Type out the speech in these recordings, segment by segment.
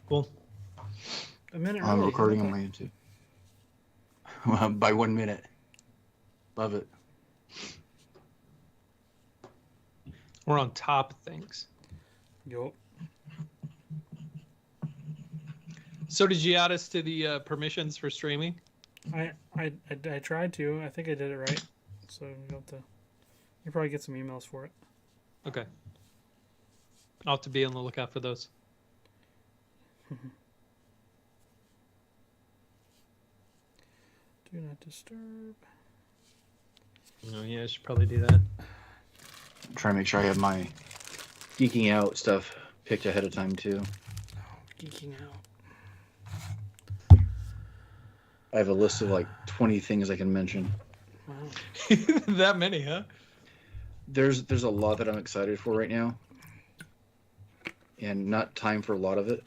Cool. A minute I'm early. recording on Okay. my YouTube. By 1 minute. Love it. We're on top of things. Yup. So did you add us to the permissions for streaming? I tried to. I think I did it right. So you'll have to. You probably get some emails for it. Okay. I'll have to be on the lookout for those. Do not disturb. Oh yeah, I should probably do that. Try to make sure I have my geeking out stuff picked ahead of time too. Geeking out. I have a list of like 20 things I can mention. Wow. That many, huh? There's a lot that I'm excited for right now, and not time for a lot of it.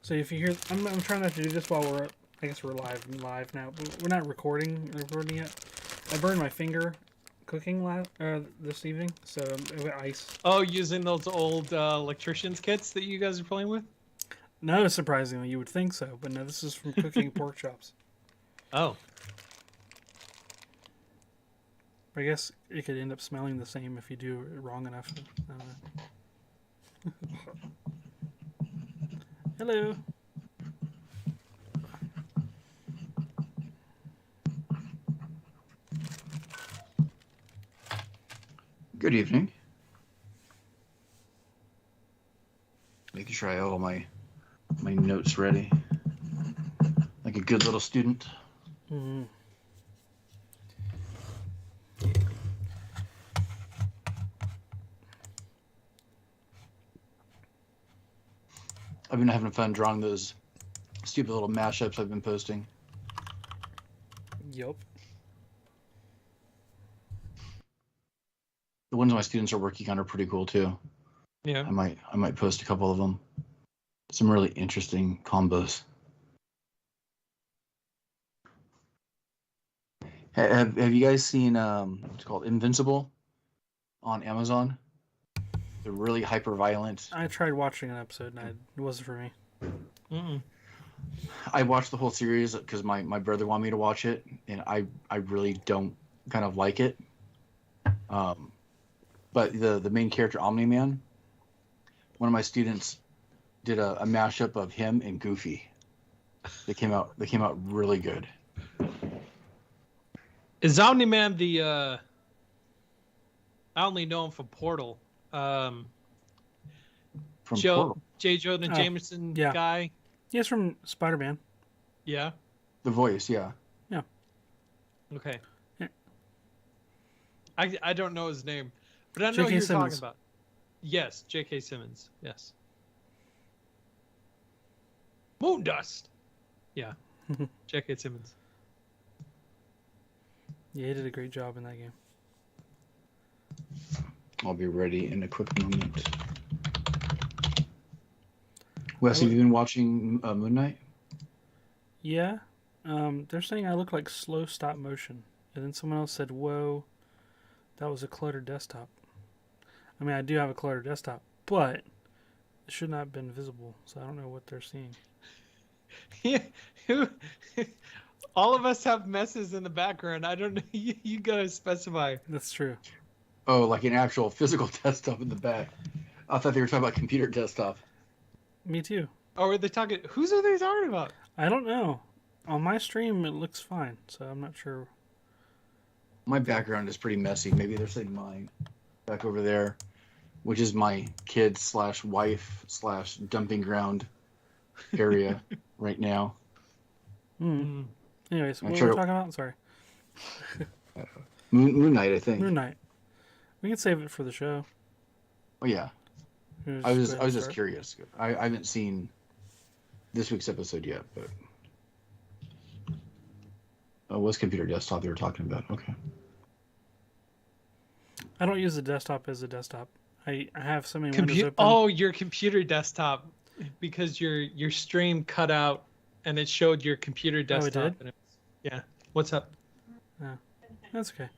So if you hear, I'm trying not to do this while we're, I guess we're live now. We're not recording yet. I burned my finger cooking this evening, so it got ice. Oh, using those old electrician's kits that you guys are playing with? No, surprisingly, you would think so, but no, this is from cooking pork chops. Oh. I guess it could end up smelling the same if you do it wrong enough. I don't know. Hello. Good evening. Making sure I have all my notes ready, like a good little student. Mm-hmm. I've been having fun drawing those stupid little mashups I've been posting. Yup. The ones my students are working on are pretty cool too. Yeah. I might post a couple of them. Some really interesting combos. Have you guys seen what's it called Invincible on Amazon? They're really hyper violent. I tried watching an episode and it wasn't for me. Mm-mm. I watched the whole series because my brother wanted me to watch it, and I really don't kind of like it. But the main character, Omni-Man, one of my students did a mashup of him and Goofy. They came out really good. Is Omni-Man the I only know him from Portal. From Joe Portal. J. Jonah Jameson yeah. guy. He's from Spider-Man. Yeah. The voice, yeah. Yeah. Okay. Yeah. I don't know his name, but I know who you're talking about. Yes, J.K. Simmons. Yes. Moon Dust. Yeah. J.K. Simmons. Yeah, he did a great job in that game. I'll be ready in a quick moment. Wes, have you been watching Moon Knight? Yeah. They're saying I look like slow stop motion. And then someone else said, whoa, that was a cluttered desktop. I mean, I do have a cluttered desktop, but it should not have been visible, so I don't know what they're seeing. Yeah. All of us have messes in the background. I don't know. You gotta specify. That's true. Oh, like an actual physical desktop in the back. I thought they were talking about computer desktop. Me too. Or are they talking? Whose are they talking about? I don't know. On my stream, it looks fine, so I'm not sure. My background is pretty messy. Maybe they're saying mine back over there, which is my kid / wife / dumping ground area right now. Hmm. Anyways, what sure were we talking about? I'm sorry. Moon Knight, I think. Moon Knight. We can save it for the show. Oh yeah. Just I was go ahead and just start. curious. I haven't seen this week's episode yet, but it was computer desktop they were talking about. Okay. I don't use the desktop as a desktop. I have so many windows open. Oh, your computer desktop. because your stream cut out and it showed your computer desktop. Oh, it did? And it was, yeah. What's up? Oh, that's okay.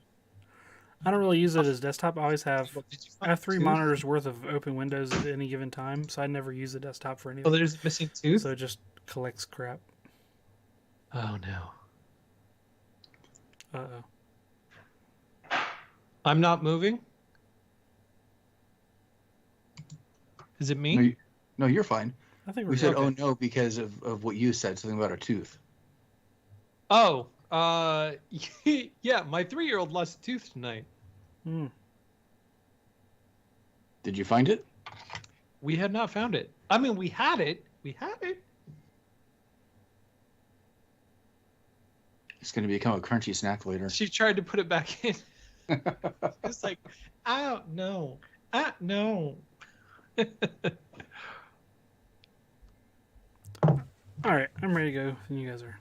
I don't really use it as desktop. I always have. What, did you I find have 3 tooth? monitors worth of open windows at any given time, so I never use the desktop for Oh, anything. there's a missing tooth. So it just collects crap. Oh no. Uh-oh. I'm not moving. Is it me? No, you're fine. I think we're We said, good. oh no, because of what you said, something about a tooth. Oh, yeah. My 3-year-old lost a tooth tonight. Hmm. Did you find it? We had not found it. I mean, we had it. We had it. It's going to become a crunchy snack later. She tried to put it back in. It's like, oh no, no. All right, I'm ready to go. And you guys are.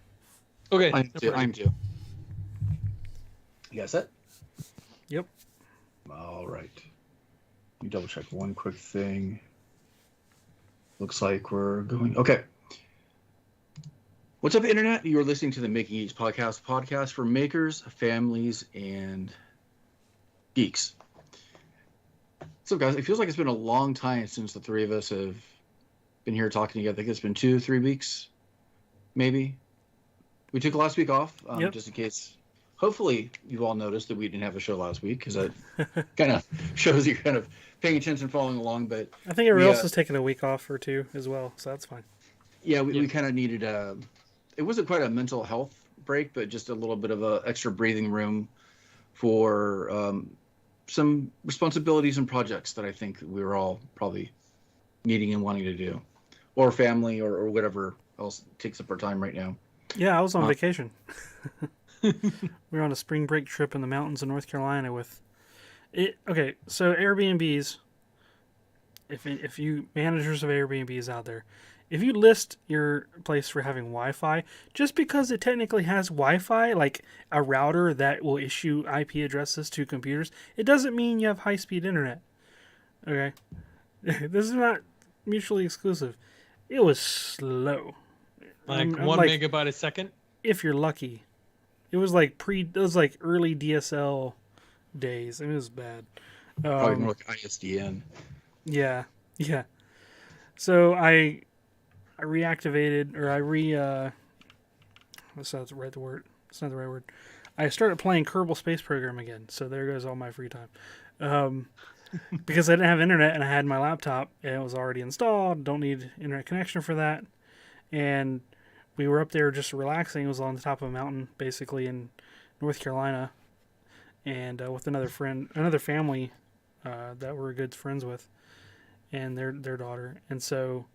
Okay. I'm too. You guys set? Yep. All right. Let me double check one quick thing. Looks like we're going. Okay. What's up, Internet? You're listening to the Making Geeks podcast for makers, families, and geeks. So, guys, it feels like it's been a long time since the three of us have been here talking together. I think it's been 2-3 weeks, maybe. We took last week off, Yep. just in case. Hopefully, you've all noticed that we didn't have a show last week, because that kind of shows you're kind of paying attention, following along. But I think everyone else is taking a week off or 2 as well, so that's fine. yeah, we kind of needed it wasn't quite a mental health break, but just a little bit of a extra breathing room for some responsibilities and projects that I think we were all probably needing and wanting to do, or family, or whatever else takes up our time right now. Yeah, I was on vacation. We were on a spring break trip in the mountains of North Carolina with it. Okay, so Airbnbs, if you managers of Airbnbs out there, if you list your place for having Wi-Fi, just because it technically has Wi-Fi, like a router that will issue IP addresses to computers, it doesn't mean you have high-speed internet. Okay? This is not mutually exclusive. It was slow. Like I'm 1 like, megabyte a second. if you're lucky. It was like early DSL days. I mean, it was bad. Probably more like ISDN. Yeah. So I reactivated, or that's not the right word. It's not the right word. I started playing Kerbal Space Program again. So there goes all my free time. Because I didn't have internet and I had my laptop and it was already installed. Don't need internet connection for that. And we were up there just relaxing. It was on the top of a mountain, basically in North Carolina, and with another family that we're good friends with, and their daughter. And so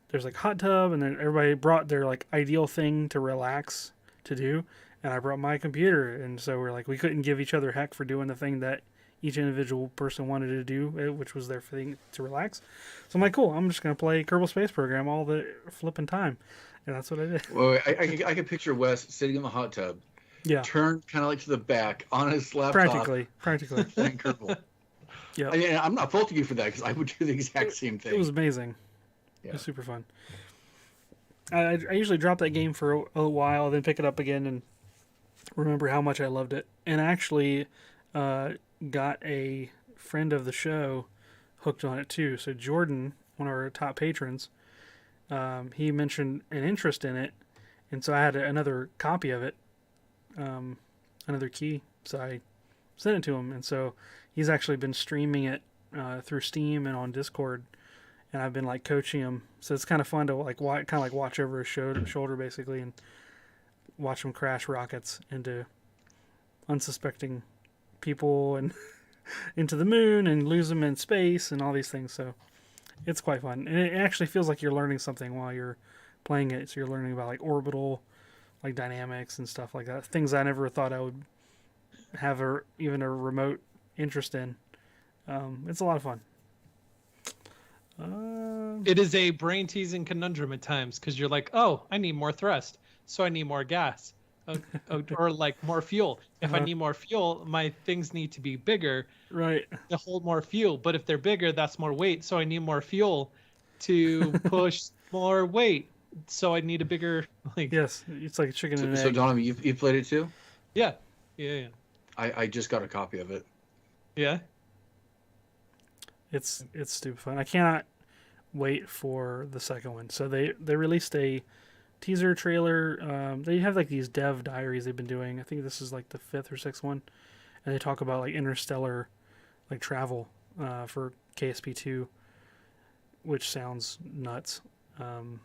there's like hot tub, and then everybody brought their like ideal thing to relax to do, and I brought my computer, and so we're like we couldn't give each other heck for doing the thing that each individual person wanted to do, which was their thing to relax. So I'm like, cool, I'm just gonna play Kerbal Space Program all the flipping time. And that's what I did. Well, I can picture Wes sitting in the hot tub, Yeah, turned kind of like to the back on his laptop, practically. playing Kerbal. Yeah, I mean, I'm not faulting you for that, because I would do the exact same thing. it was amazing. Yeah. It was super fun. I usually drop that game for a while, then pick it up again and remember how much I loved it. And I actually got a friend of the show hooked on it too. So Jordan, one of our top patrons, he mentioned an interest in it, and so I had another copy of it, another key. So I sent it to him, and so he's actually been streaming it through Steam and on Discord, and I've been like coaching him. So it's kind of fun to like watch over his shoulder basically, and watch him crash rockets into unsuspecting people and into the moon and lose them in space and all these things. So it's quite fun, and it actually feels like you're learning something while you're playing it. So you're learning about like orbital, like dynamics and stuff like that. Things I never thought I would have even a remote interest in. It's a lot of fun. It is a brain teasing conundrum at times, because you're like, oh, I need more thrust, so I need more gas, or like more fuel. If I need more fuel, my things need to be bigger, Right. to hold more fuel. But if they're bigger, that's more weight, so I need more fuel. to push more weight. So I need a bigger like. Yes, it's like a chicken and an So egg. Donovan, you played it too? Yeah, yeah. I just got a copy of it. Yeah. It's stupid fun. I cannot wait for the second one. So they released a teaser trailer. They have like these dev diaries they've been doing. I think this is like the 5th or 6th one, and they talk about like interstellar, like travel for KSP2, which sounds nuts. And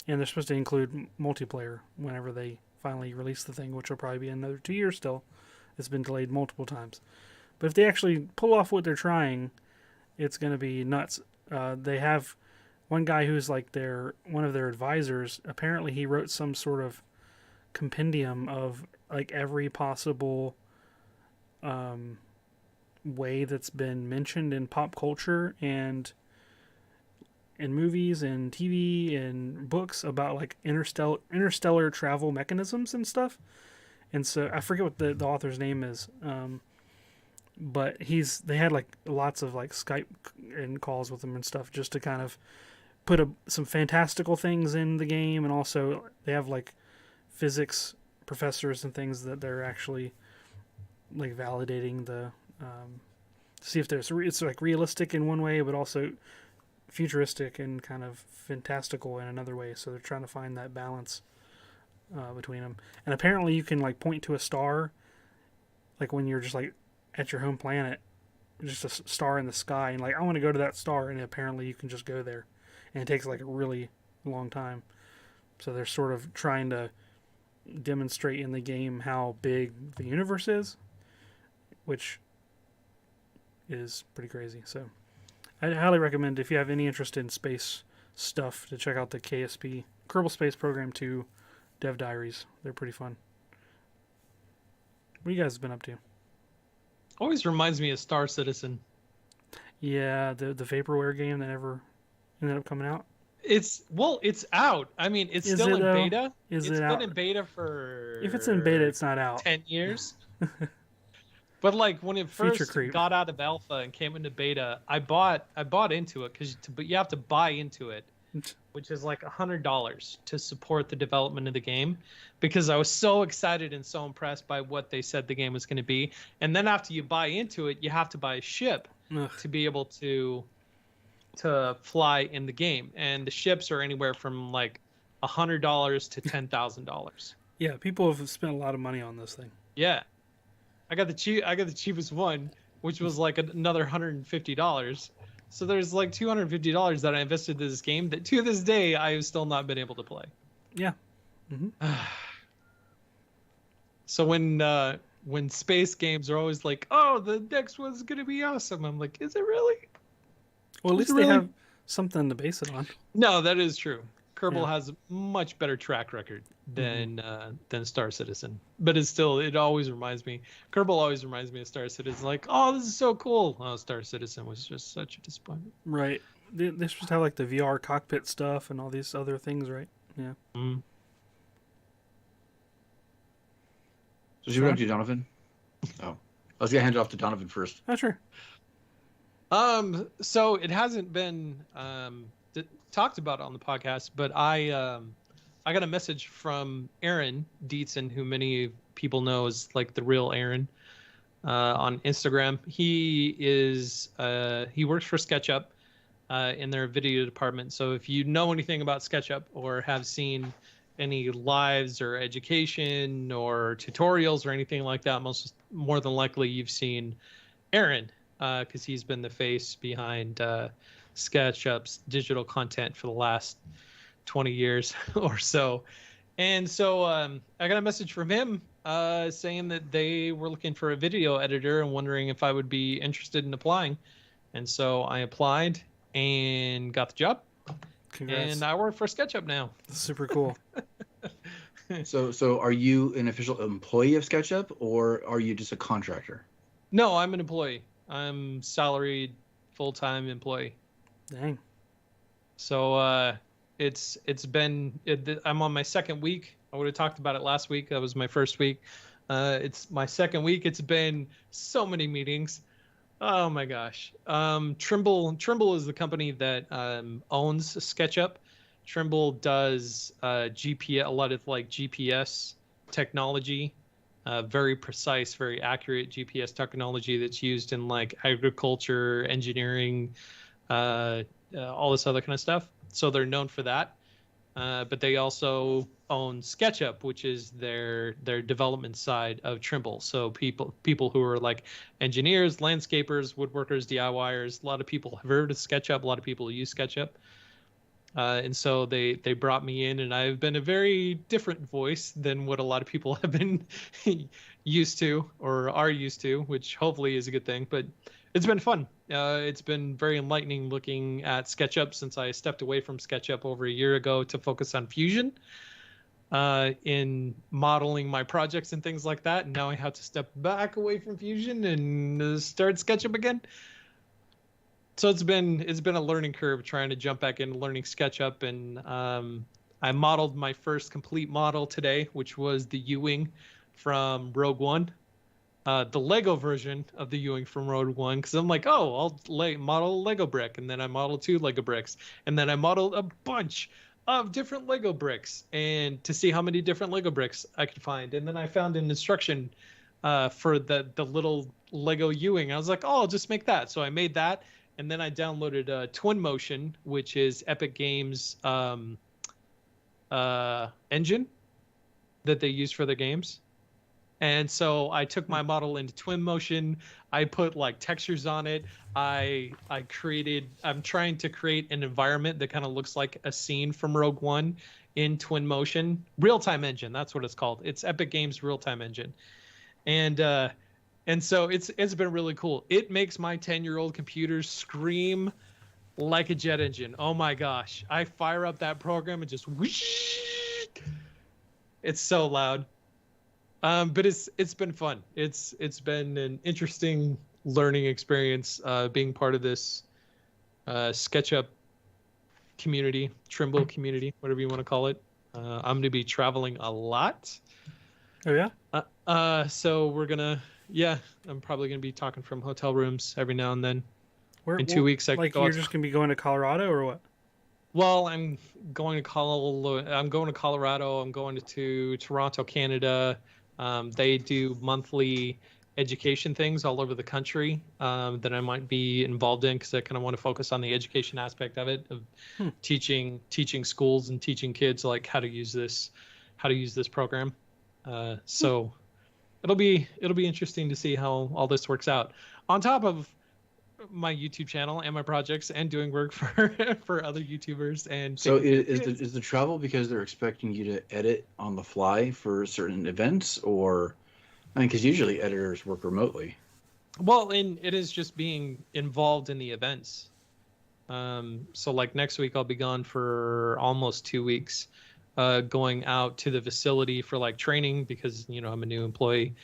they're supposed to include multiplayer whenever they finally release the thing, which will probably be another 2 years still. It's been delayed multiple times. But if they actually pull off what they're trying, it's going to be nuts. They have one guy who's like one of their advisors. Apparently, he wrote some sort of compendium of like every possible way that's been mentioned in pop culture and in movies and TV and books about like interstellar travel mechanisms and stuff. And so I forget what the author's name is. But they had like lots of like Skype and calls with him and stuff just to kind of put some fantastical things in the game, and also they have like physics professors and things that they're actually like validating the see if it's like realistic in one way, but also futuristic and kind of fantastical in another way. So they're trying to find that balance between them. And apparently you can like point to a star, like when you're just like at your home planet, just a star in the sky, and like I want to go to that star, and apparently you can just go there, and it takes like a really long time. So they're sort of trying to demonstrate in the game how big the universe is, which is pretty crazy. So I highly recommend, if you have any interest in space stuff, to check out the KSP Kerbal Space Program 2 Dev Diaries. They're pretty fun. What you guys been up to? Always reminds me of Star Citizen. Yeah, the vaporware game that never ended up coming out. It's out. I mean, it's Is still it, in though? beta. Is It's it been out? in beta for If it's in beta, it's not out. 10 years. But like when it Feature first creep. got out of alpha and came into beta, I bought into it but you have to buy into it, which is like $100 to support the development of the game, because I was so excited and so impressed by what they said the game was going to be. And then after you buy into it, you have to buy a ship Ugh. to be able to fly in the game, and the ships are anywhere from like $100 to $10,000. Yeah, people have spent a lot of money on this thing. Yeah, I got the cheapest one, which was like another $150. So there's like $250 that I invested in this game that to this day I have still not been able to play. Yeah. Mm-hmm. So when space games are always like, oh, the next one's gonna be awesome, I'm like, is it really? Well, at Is least it they really? have something to base it on. No, that is true. Kerbal Yeah. has a much better track record than Star Citizen, but it always reminds me. Kerbal always reminds me of Star Citizen. Like, oh, this is so cool. Oh, Star Citizen was just such a disappointment. Right. They're supposed to have like the VR cockpit stuff and all these other things, right? Yeah. Mm. So should we go to Donovan? Oh, I was gonna hand it off to Donovan first. Oh, sure. So it hasn't been talked about on the podcast, but I got a message from Aaron Dietzen, who many people know as like the real Aaron on Instagram. He works for SketchUp in their video department. So if you know anything about SketchUp or have seen any lives or education or tutorials or anything like that, more than likely you've seen Aaron, because he's been the face behind SketchUp's digital content for the last 20 years or so. And so I got a message from him saying that they were looking for a video editor and wondering if I would be interested in applying. And so I applied and got the job. Congrats. And I work for SketchUp now. That's super cool. So are you an official employee of SketchUp, or are you just a contractor? No, I'm an employee. I'm salaried full-time employee. Dang. So I'm on my second week. I would have talked about it last week. That was my first week. It's my second week. It's been so many meetings. Oh my gosh. Trimble is the company that owns SketchUp. Trimble does GPS, a lot of like GPS technology, very precise, very accurate GPS technology that's used in like agriculture, engineering, all this other kind of stuff. So they're known for that. But they also own SketchUp, which is their development side of Trimble. So people who are like engineers, landscapers, woodworkers, DIYers. A lot of people have heard of SketchUp. A lot of people use SketchUp. And so they brought me in, and I've been a very different voice than what a lot of people have been used to or are used to, which hopefully is a good thing. But it's been fun. It's been very enlightening looking at SketchUp since I stepped away from SketchUp over a year ago to focus on Fusion in modeling my projects and things like that. And now I have to step back away from Fusion and start SketchUp again. So it's been a learning curve trying to jump back into learning SketchUp, and I modeled my first complete model today, which was the U-wing from Rogue One, the Lego version of the U-wing from Rogue One, because I'm like, oh, I'll model a Lego brick, and then I modeled 2 Lego bricks, and then I modeled a bunch of different Lego bricks, and to see how many different Lego bricks I could find, and then I found an instruction for the little Lego U-wing. I was like, oh, I'll just make that. So I made that. And then I downloaded Twinmotion, which is Epic Games' engine that they use for their games. And so I took my model into Twinmotion. I put like textures on it. I'm trying to create an environment that kind of looks like a scene from Rogue One in Twinmotion. Real-time engine, that's what it's called. It's Epic Games' real-time engine. And so it's been really cool. It makes my 10-year-old computer scream like a jet engine. Oh my gosh. I fire up that program and just whoosh. It's so loud. But it's been fun. It's been an interesting learning experience being part of this SketchUp community, Trimble community, whatever you want to call it. I'm going to be traveling a lot. Oh yeah? So I'm probably going to be talking from hotel rooms every now and then. In 2 weeks, you're just going to be going to Colorado or what? Well, I'm going to Colorado. I'm going to Toronto, Canada. They do monthly education things all over the country that I might be involved in because I kind of want to focus on the education aspect of it, of teaching schools and teaching kids like how to use this program. So it'll be interesting to see how all this works out. On top of my YouTube channel and my projects and doing work for other YouTubers. And so is the travel because they're expecting you to edit on the fly for certain events, or I mean, because usually editors work remotely. Well, and it is just being involved in the events. So like next week I'll be gone for almost 2 weeks. Going out to the facility for like training because I'm a new employee.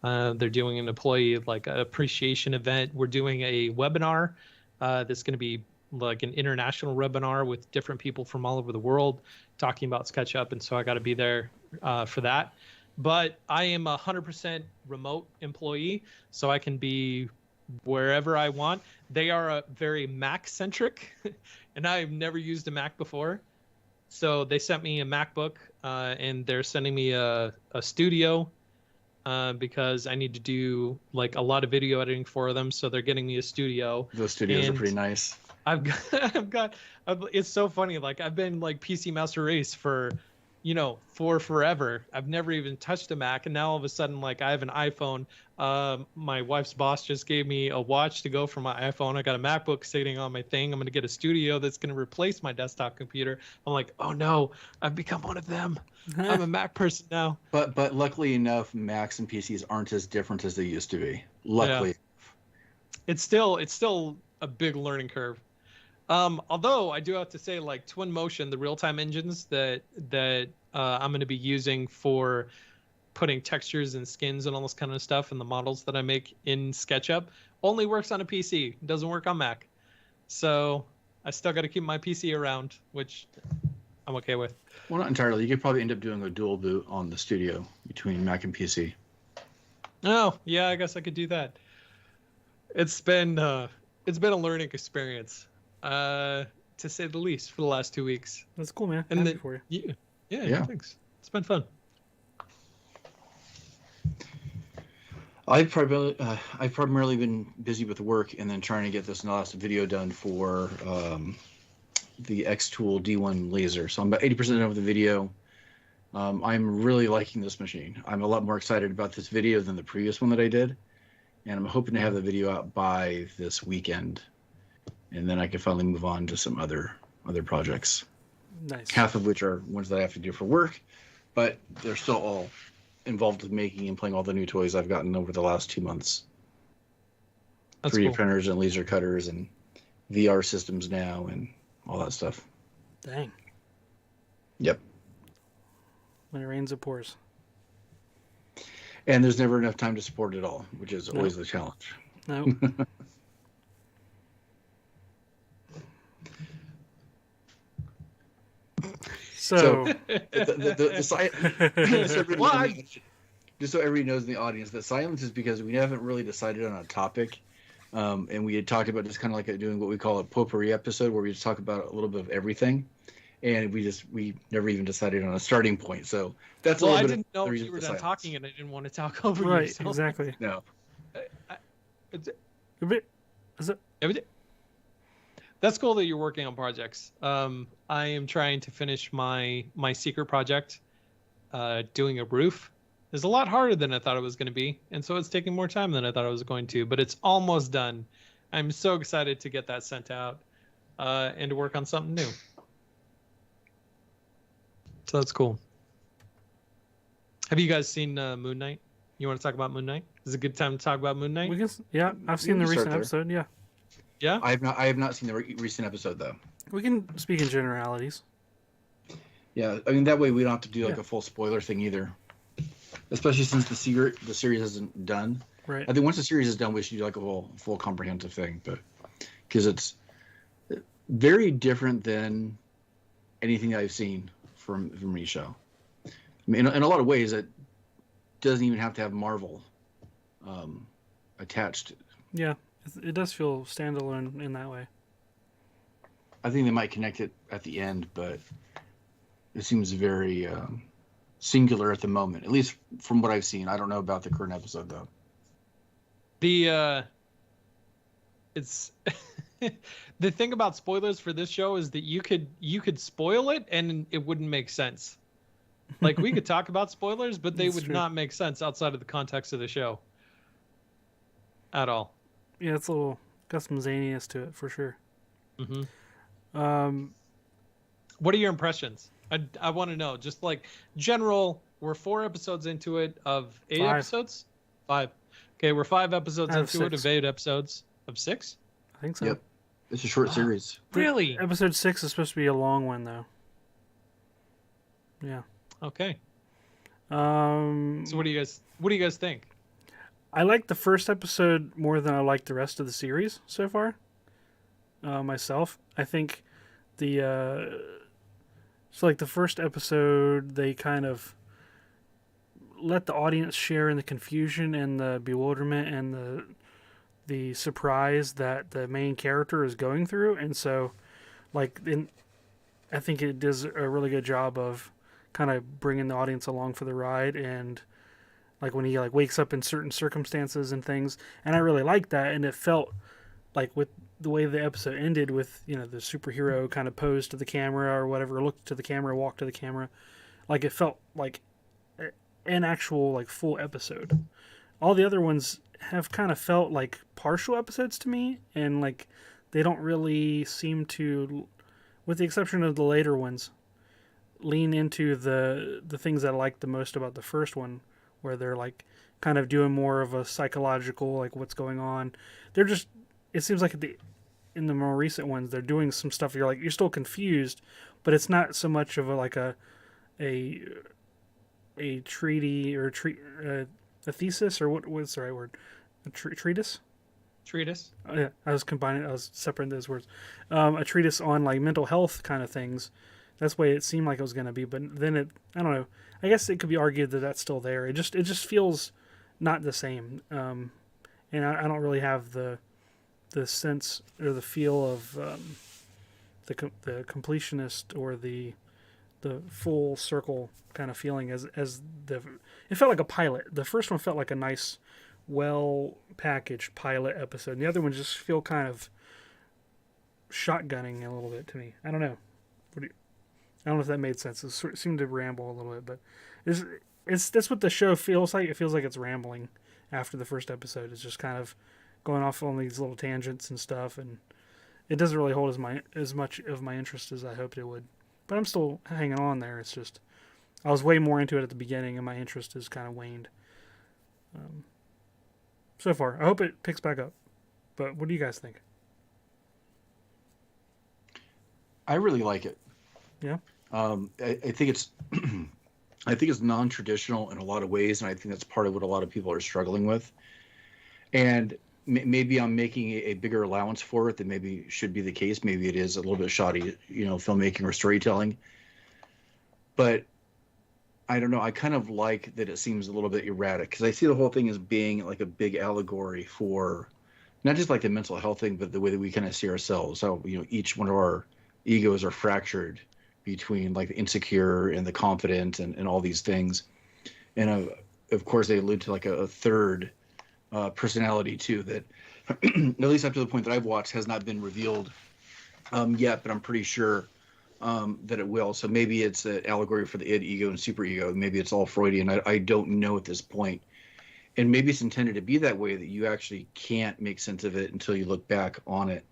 They're doing an employee like appreciation event. We're doing a webinar that's going to be like an international webinar with different people from all over the world talking about SketchUp, and so I got to be there for that. But I am 100% remote employee, so I can be wherever I want. They are a very Mac centric, and I've never used a Mac before. So they sent me a MacBook, and they're sending me a studio because I need to do like a lot of video editing for them. So they're getting me a studio. Those studios are pretty nice. It's so funny. Like I've been like PC Master Race for forever. I've never even touched a Mac, and now all of a sudden, like I have an iPhone. My wife's boss just gave me a watch to go for my iPhone. I got a MacBook sitting on my thing. I'm going to get a studio that's going to replace my desktop computer. I'm like, oh no, I've become one of them. I'm a Mac person now. But luckily enough, Macs and PCs aren't as different as they used to be. Luckily. Yeah. It's still a big learning curve. Although I do have to say, like Twinmotion, the real-time engines that I'm going to be using for putting textures and skins and all this kind of stuff and the models that I make in SketchUp only works on a PC. It doesn't work on Mac. So I still got to keep my PC around, which I'm okay with. Well, not entirely. You could probably end up doing a dual boot on the studio between Mac and PC. Oh, yeah, I guess I could do that. It's been a learning experience, to say the least, for the last 2 weeks. That's cool, man. And Happy then, for you. yeah, thanks. It's been fun. I've primarily been busy with work and then trying to get this last video done for the X-Tool D1 laser. So I'm about 80% done with the video. I'm really liking this machine. I'm a lot more excited about this video than the previous one that I did. And I'm hoping to have the video out by this weekend. And then I can finally move on to some other projects. Nice. Half of which are ones that I have to do for work, but they're still all involved with making and playing all the new toys I've gotten over the last 2 months. That's 3D cool. printers and laser cutters and VR systems now and all that stuff. Dang. Yep. When it rains, it pours. And there's never enough time to support it all, which is No. always the challenge. No. So, just so everybody knows in the audience, that silence is because we haven't really decided on a topic. And we had talked about just kind of like doing what we call a potpourri episode, where we just talk about a little bit of everything. And we never even decided on a starting point. So that's a Well, little I bit didn't of know the if reason you for were the done silence. talking, and I didn't want to talk over you. right, So. exactly. No. Is it? That's cool that you're working on projects. I am trying to finish my secret project, doing a roof. It's a lot harder than I thought it was going to be, and so it's taking more time than I thought it was going to. But it's almost done. I'm so excited to get that sent out, and to work on something new. So that's cool. Have you guys seen Moon Knight? You want to talk about Moon Knight? Is it a good time to talk about Moon Knight? We can. Yeah, I've seen the can start recent there. episode. Yeah, Yeah. I have not seen the recent episode though. we can speak in generalities. Yeah, I mean that way we don't have to do like Yeah. a full spoiler thing either. Especially since the series isn't done. Right. I think once the series is done, we should do like a full comprehensive thing, but because it's very different than anything I've seen from any show. I mean, in a lot of ways, it doesn't even have to have Marvel attached. Yeah, it does feel standalone in that way. I think they might connect it at the end, but it seems very singular at the moment, at least from what I've seen. I don't know about the current episode though. It's the thing about spoilers for this show is that you could spoil it and it wouldn't make sense. Like we could talk about spoilers, but they That's would true. not make sense outside of the context of the show at all. Yeah, it's a little got some zaniness to it for sure. Mm-hmm. What are your impressions? I want to know, just like general. We're 4 episodes into it of 8 5. episodes. 5. Okay, we're 5 episodes Out of into it 6. of 8 episodes of 6. I think so. Yep. It's a short series. Really? Episode 6 is supposed to be a long one though. Yeah. Okay. So So what do you guys think? I like the first episode more than I like the rest of the series so far. Myself, I think so like the first episode, they kind of let the audience share in the confusion and the bewilderment and the surprise that the main character is going through, and so like I think it does a really good job of kind of bringing the audience along for the ride, and like when he like wakes up in certain circumstances and things, and I really liked that, and it felt like with the way the episode ended with, you know, the superhero kind of posed to the camera or whatever, looked to the camera, walked to the camera, like it felt like an actual like full episode. All the other ones have kind of felt like partial episodes to me, and like they don't really seem to, with the exception of the later ones, lean into the things that I liked the most about the first one, where they're like kind of doing more of a psychological, like what's going on. They're just, it seems like in the more recent ones, they're doing some stuff. You're like, you're still confused, but it's not so much of a treaty or a thesis, or what's the right word? A treatise? Treatise? Oh, yeah, I was separating those words. A treatise on like mental health kind of things. That's the way it seemed like it was going to be, but then I don't know. I guess it could be argued that that's still there. It just feels not the same. And and I don't really have the sense or the feel of the completionist or the full circle kind of feeling as the. It felt like a pilot. The first one felt like a nice, well packaged pilot episode. And the other one just feel kind of shotgunning a little bit to me. I don't know. I don't know if that made sense. It seemed to ramble a little bit, but that's what the show feels like. It feels like it's rambling after the first episode. It's just kind of going off on these little tangents and stuff, and it doesn't really hold as much of my interest as I hoped it would. But I'm still hanging on there. It's just I was way more into it at the beginning, and my interest has kind of waned so far. I hope it picks back up. But what do you guys think? I really like it. Yeah. I think it's I think it's non-traditional in a lot of ways, and I think that's part of what a lot of people are struggling with. And maybe I'm making a bigger allowance for it than maybe should be the case. Maybe it is a little bit shoddy, filmmaking or storytelling. But I don't know. I kind of like that it seems a little bit erratic, because I see the whole thing as being like a big allegory for not just like the mental health thing, but the way that we kind of see ourselves. How each one of our egos are fractured between like the insecure and the confident and all these things. And of course they allude to like a third personality too, that at least up to the point that I've watched has not been revealed yet, but I'm pretty sure that it will. So maybe it's an allegory for the id, ego, and superego. Maybe it's all Freudian. I don't know at this point. And maybe it's intended to be that way, that you actually can't make sense of it until you look back on it.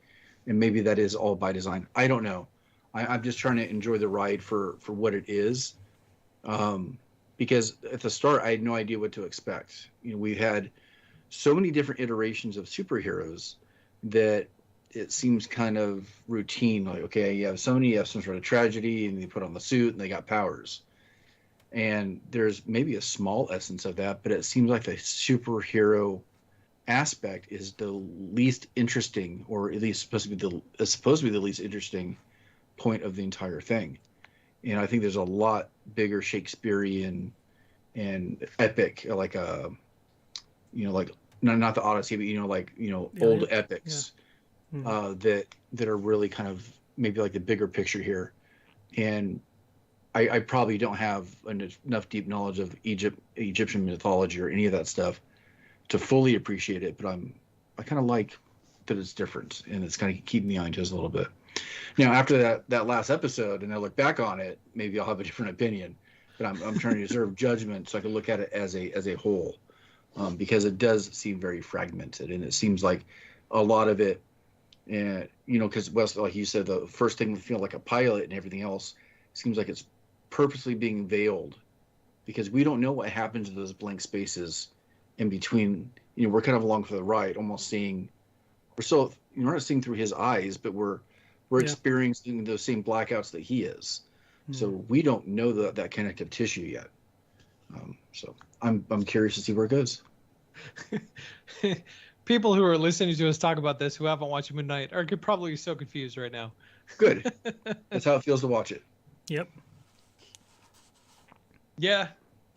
And maybe that is all by design. I don't know. I'm just trying to enjoy the ride for what it is. Because at the start, I had no idea what to expect. We've had so many different iterations of superheroes that it seems kind of routine. Like, okay, you have some sort of tragedy, and they put on the suit and they got powers. And there's maybe a small essence of that, but it seems like the superhero aspect is the least interesting, or at least supposed to be the least interesting point of the entire thing. And I think there's a lot bigger Shakespearean and epic, like like not the Odyssey, but old epics that are really kind of maybe like the bigger picture here. And I probably don't have enough deep knowledge of Egyptian mythology or any of that stuff to fully appreciate it, but I kind of like that it's different, and it's kind of keeping me on just a little bit. Now, after that last episode, and I look back on it, maybe I'll have a different opinion. But I'm trying to reserve judgment so I can look at it as a whole, because it does seem very fragmented, and it seems like a lot of it, because Wes, like you said, the first thing would feel like a pilot, and everything else seems like it's purposely being veiled, because we don't know what happens to those blank spaces in between. We're kind of along for the ride, almost seeing. We're not seeing through his eyes, but we're experiencing those same blackouts that he is. Mm-hmm. So we don't know that connective tissue yet. So I'm curious to see where it goes. People who are listening to us talk about this, who haven't watched Moon Knight, are probably so confused right now. Good. That's how it feels to watch it. Yep. Yeah.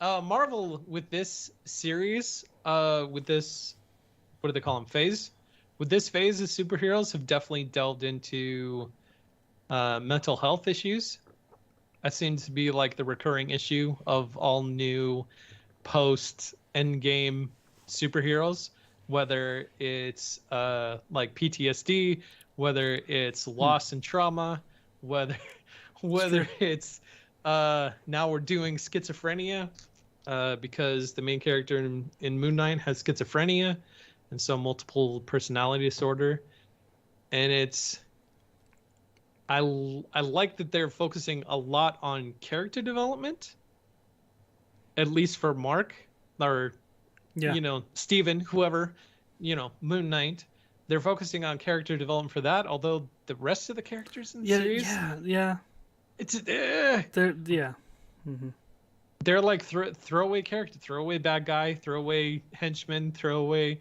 Marvel with this series, with this, what do they call them, phase? With this phase of superheroes have definitely delved into mental health issues. That seems to be like the recurring issue of all new post-Endgame superheroes, whether it's like PTSD, whether it's loss and trauma, whether it's now we're doing schizophrenia, because the main character in Moon Knight has schizophrenia, and so multiple personality disorder. And I like that they're focusing a lot on character development, at least for Mark, or Steven, whoever, Moon Knight. They're focusing on character development for that, although the rest of the characters in the series, it's Mm-hmm. They're like throwaway character, throwaway bad guy, throwaway henchman, throwaway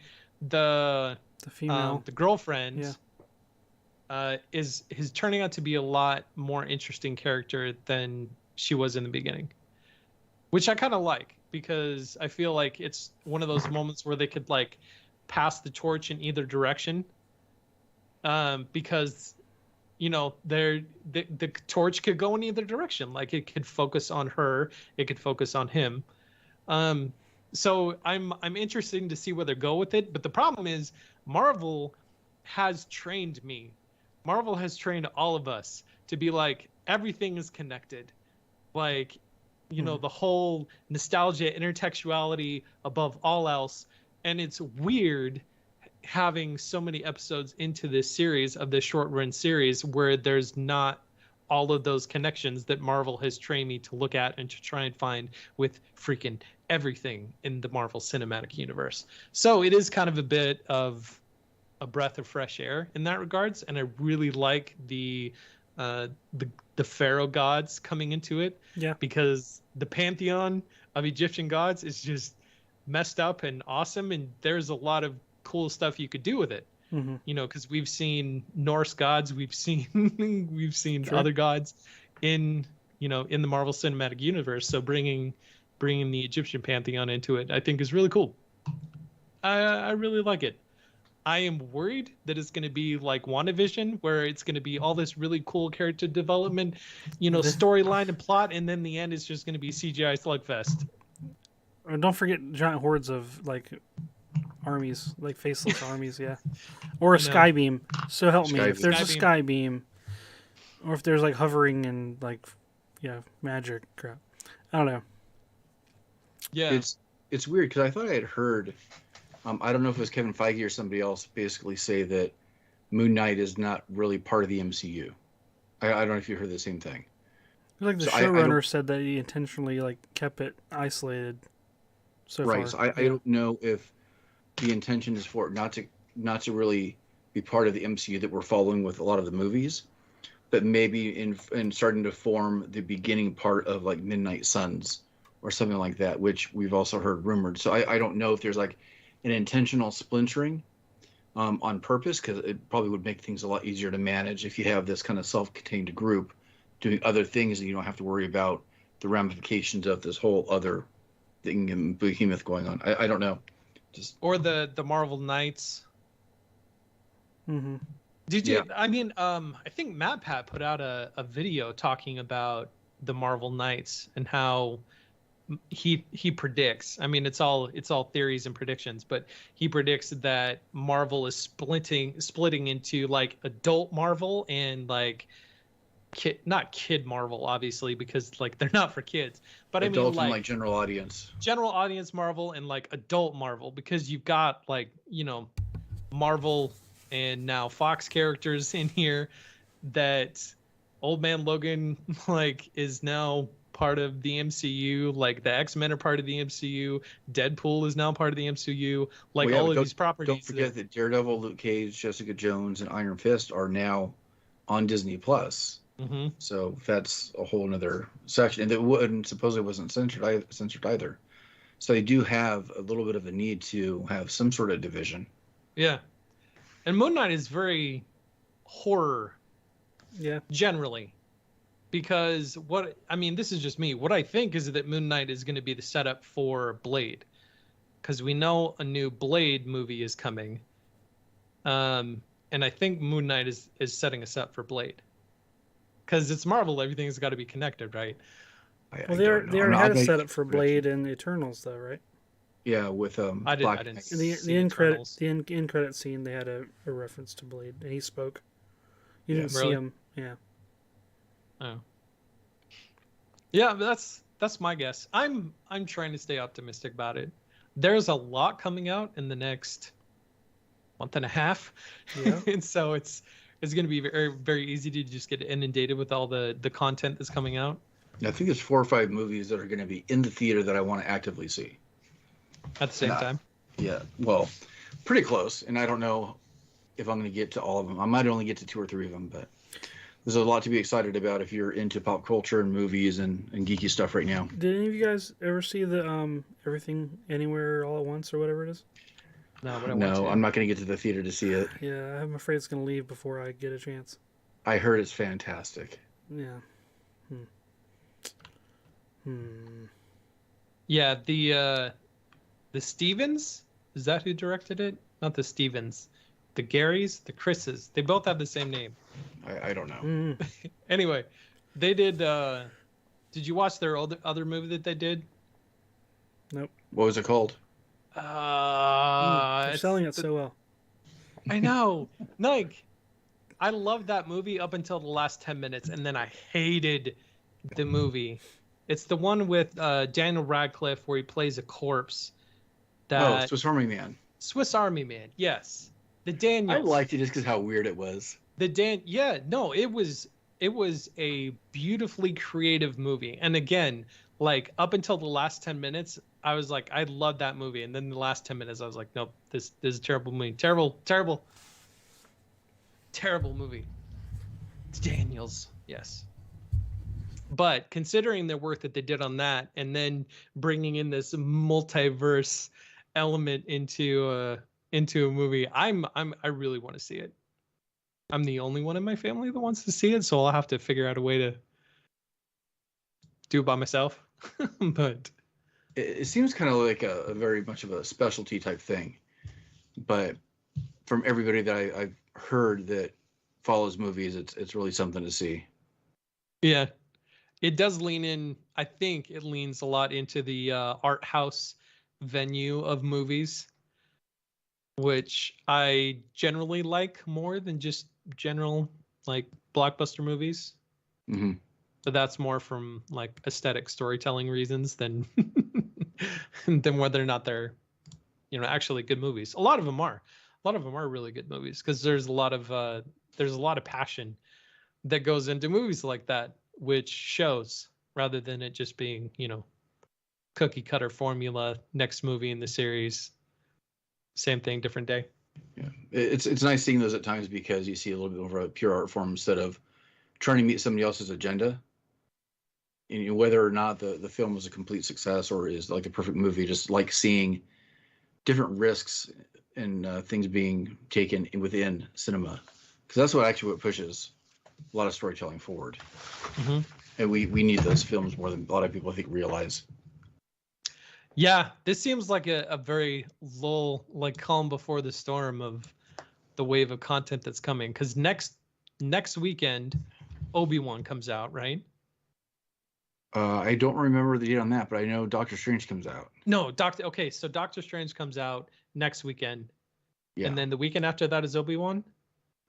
the female, the girlfriend. Is turning out to be a lot more interesting character than she was in the beginning, which I kind of like, because I feel like it's one of those moments where they could like pass the torch in either direction, because the torch could go in either direction. Like it could focus on her, it could focus on him. So I'm interested to see where they go with it. But the problem is Marvel has trained me. Marvel has trained all of us to be like, everything is connected. Like, the whole nostalgia, intertextuality above all else. And it's weird having so many episodes into this series, of this short run series, where there's not all of those connections that Marvel has trained me to look at and to try and find with freaking everything in the Marvel Cinematic Universe. So it is kind of a bit of a breath of fresh air in that regards, and I really like the pharaoh gods coming into it. Yeah, because the pantheon of Egyptian gods is just messed up and awesome, and there's a lot of cool stuff you could do with it. Because we've seen Norse gods, we've seen Sure. other gods in in the Marvel Cinematic Universe. So bringing the Egyptian pantheon into it, I think, is really cool. I really like it. I am worried that it's going to be like WandaVision, where it's going to be all this really cool character development, storyline and plot, and then the end is just going to be CGI slugfest. Don't forget giant hordes of like armies, like faceless armies, yeah. Or a sky beam. So help me. If there's a sky beam, or if there's like hovering and like, magic crap. I don't know. Yeah. It's weird because I thought I had heard, I don't know if it was Kevin Feige or somebody else, basically say that Moon Knight is not really part of the MCU. I don't know if you heard the same thing. Like the showrunner said that he intentionally like kept it isolated so far. Right. So I don't know if the intention is for it not to really be part of the MCU that we're following with a lot of the movies, but maybe in starting to form the beginning part of like Midnight Suns or something like that, which we've also heard rumored. So I don't know if there's like an intentional splintering on purpose, because it probably would make things a lot easier to manage if you have this kind of self-contained group doing other things and you don't have to worry about the ramifications of this whole other thing and behemoth going on. I don't know. Or the Marvel Knights. Mm-hmm. Did you? Yeah. I mean, I think MatPat put out a video talking about the Marvel Knights and how he predicts. I mean, it's all theories and predictions, but he predicts that Marvel is splitting into like adult Marvel and like not kid Marvel, obviously, because like they're not for kids, but adult, I mean like general audience Marvel and like adult Marvel, because you've got like Marvel and now Fox characters in here that Old Man Logan like is now part of the MCU, like the X-Men are part of the MCU, Deadpool is now part of the MCU, like all of these properties. Don't forget that Daredevil, Luke Cage, Jessica Jones, and Iron Fist are now on Disney Plus. Mm-hmm. So that's a whole another section, and that supposedly wasn't censored either. So they do have a little bit of a need to have some sort of division. Yeah, and Moon Knight is very horror. Yeah, generally, because this is just me. What I think is that Moon Knight is going to be the setup for Blade, because we know a new Blade movie is coming, and I think Moon Knight is setting us up for Blade. Because it's Marvel, everything's got to be connected, right? Well, they already had a setup for Blade and Eternals, though, right? Yeah, with I didn't see the end credit scene, they had a reference to Blade, and he spoke. You didn't see him, yeah. Oh. Yeah, but that's my guess. I'm trying to stay optimistic about it. There's a lot coming out in the next month and a half, and so it's going to be very, very easy to just get inundated with all the content that's coming out. I think there's 4 or 5 movies that are going to be in the theater that I want to actively see. At the same time? Yeah, well, pretty close. And I don't know if I'm going to get to all of them. I might only get to 2 or 3 of them, but there's a lot to be excited about if you're into pop culture and movies and geeky stuff right now. Did any of you guys ever see the Everything Anywhere All at Once or whatever it is? No, but I'm not going to get to the theater to see it. Yeah, I'm afraid it's going to leave before I get a chance. I heard it's fantastic. Yeah. Yeah, the Stevens, is that who directed it? not the Stevens, the Garys, the Chris's. They both have the same name. I don't know. Mm. Anyway, they did. Did you watch their other movie that they did? Nope. What was it called? They're selling it so well. I know. Like, I loved that movie up until the last 10 minutes, and then I hated the movie. It's the one with Daniel Radcliffe where he plays a corpse. Oh, Swiss Army Man. Swiss Army Man, yes. The Daniels. I liked it just because how weird it was. Yeah, no, it was a beautifully creative movie. And again, like up until the last 10 minutes, I was like, I love that movie. And then the last 10 minutes, I was like, nope, this is a terrible movie. Terrible movie. It's Daniels, yes. But considering the work that they did on that, and then bringing in this multiverse element into a movie, I really want to see it. I'm the only one in my family that wants to see it, so I'll have to figure out a way to do it by myself. But it seems kind of like a very much of a specialty type thing. But from everybody that I've heard that follows movies, it's really something to see. Yeah, it does lean in. I think it leans a lot into the art house venue of movies, which I generally like more than just general like blockbuster movies. Mm-hmm. But that's more from like aesthetic storytelling reasons than than whether or not they're, actually good movies. A lot of them are really good movies because there's a lot of passion that goes into movies like that, which shows rather than it just being, cookie cutter formula, next movie in the series, same thing, different day. Yeah, it's nice seeing those at times because you see a little bit more of a pure art form instead of trying to meet somebody else's agenda. And whether or not the film was a complete success or is like a perfect movie, just like seeing different risks and things being taken within cinema, because that's what pushes a lot of storytelling forward. Mm-hmm. And we need those films more than a lot of people I think realize. Yeah, this seems like a very like calm before the storm of the wave of content that's coming. Because next weekend, Obi-Wan comes out, right? I don't remember the date on that, but I know Doctor Strange comes out. No, so Doctor Strange comes out next weekend. Yeah. And then the weekend after that is Obi-Wan?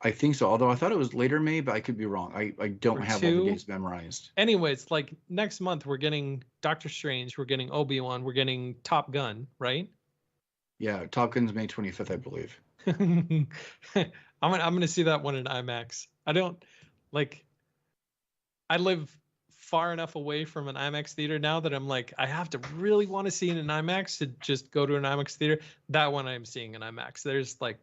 I think so, although I thought it was later May, but I could be wrong. I don't have all the dates memorized. Anyways, like next month we're getting Doctor Strange, we're getting Obi-Wan, we're getting Top Gun, right? Yeah, Top Gun's May 25th, I believe. I'm gonna see that one in IMAX. I live far enough away from an IMAX theater now that I'm like, I have to really want to see it in IMAX to just go to an IMAX theater. That one I'm seeing in IMAX. There's like,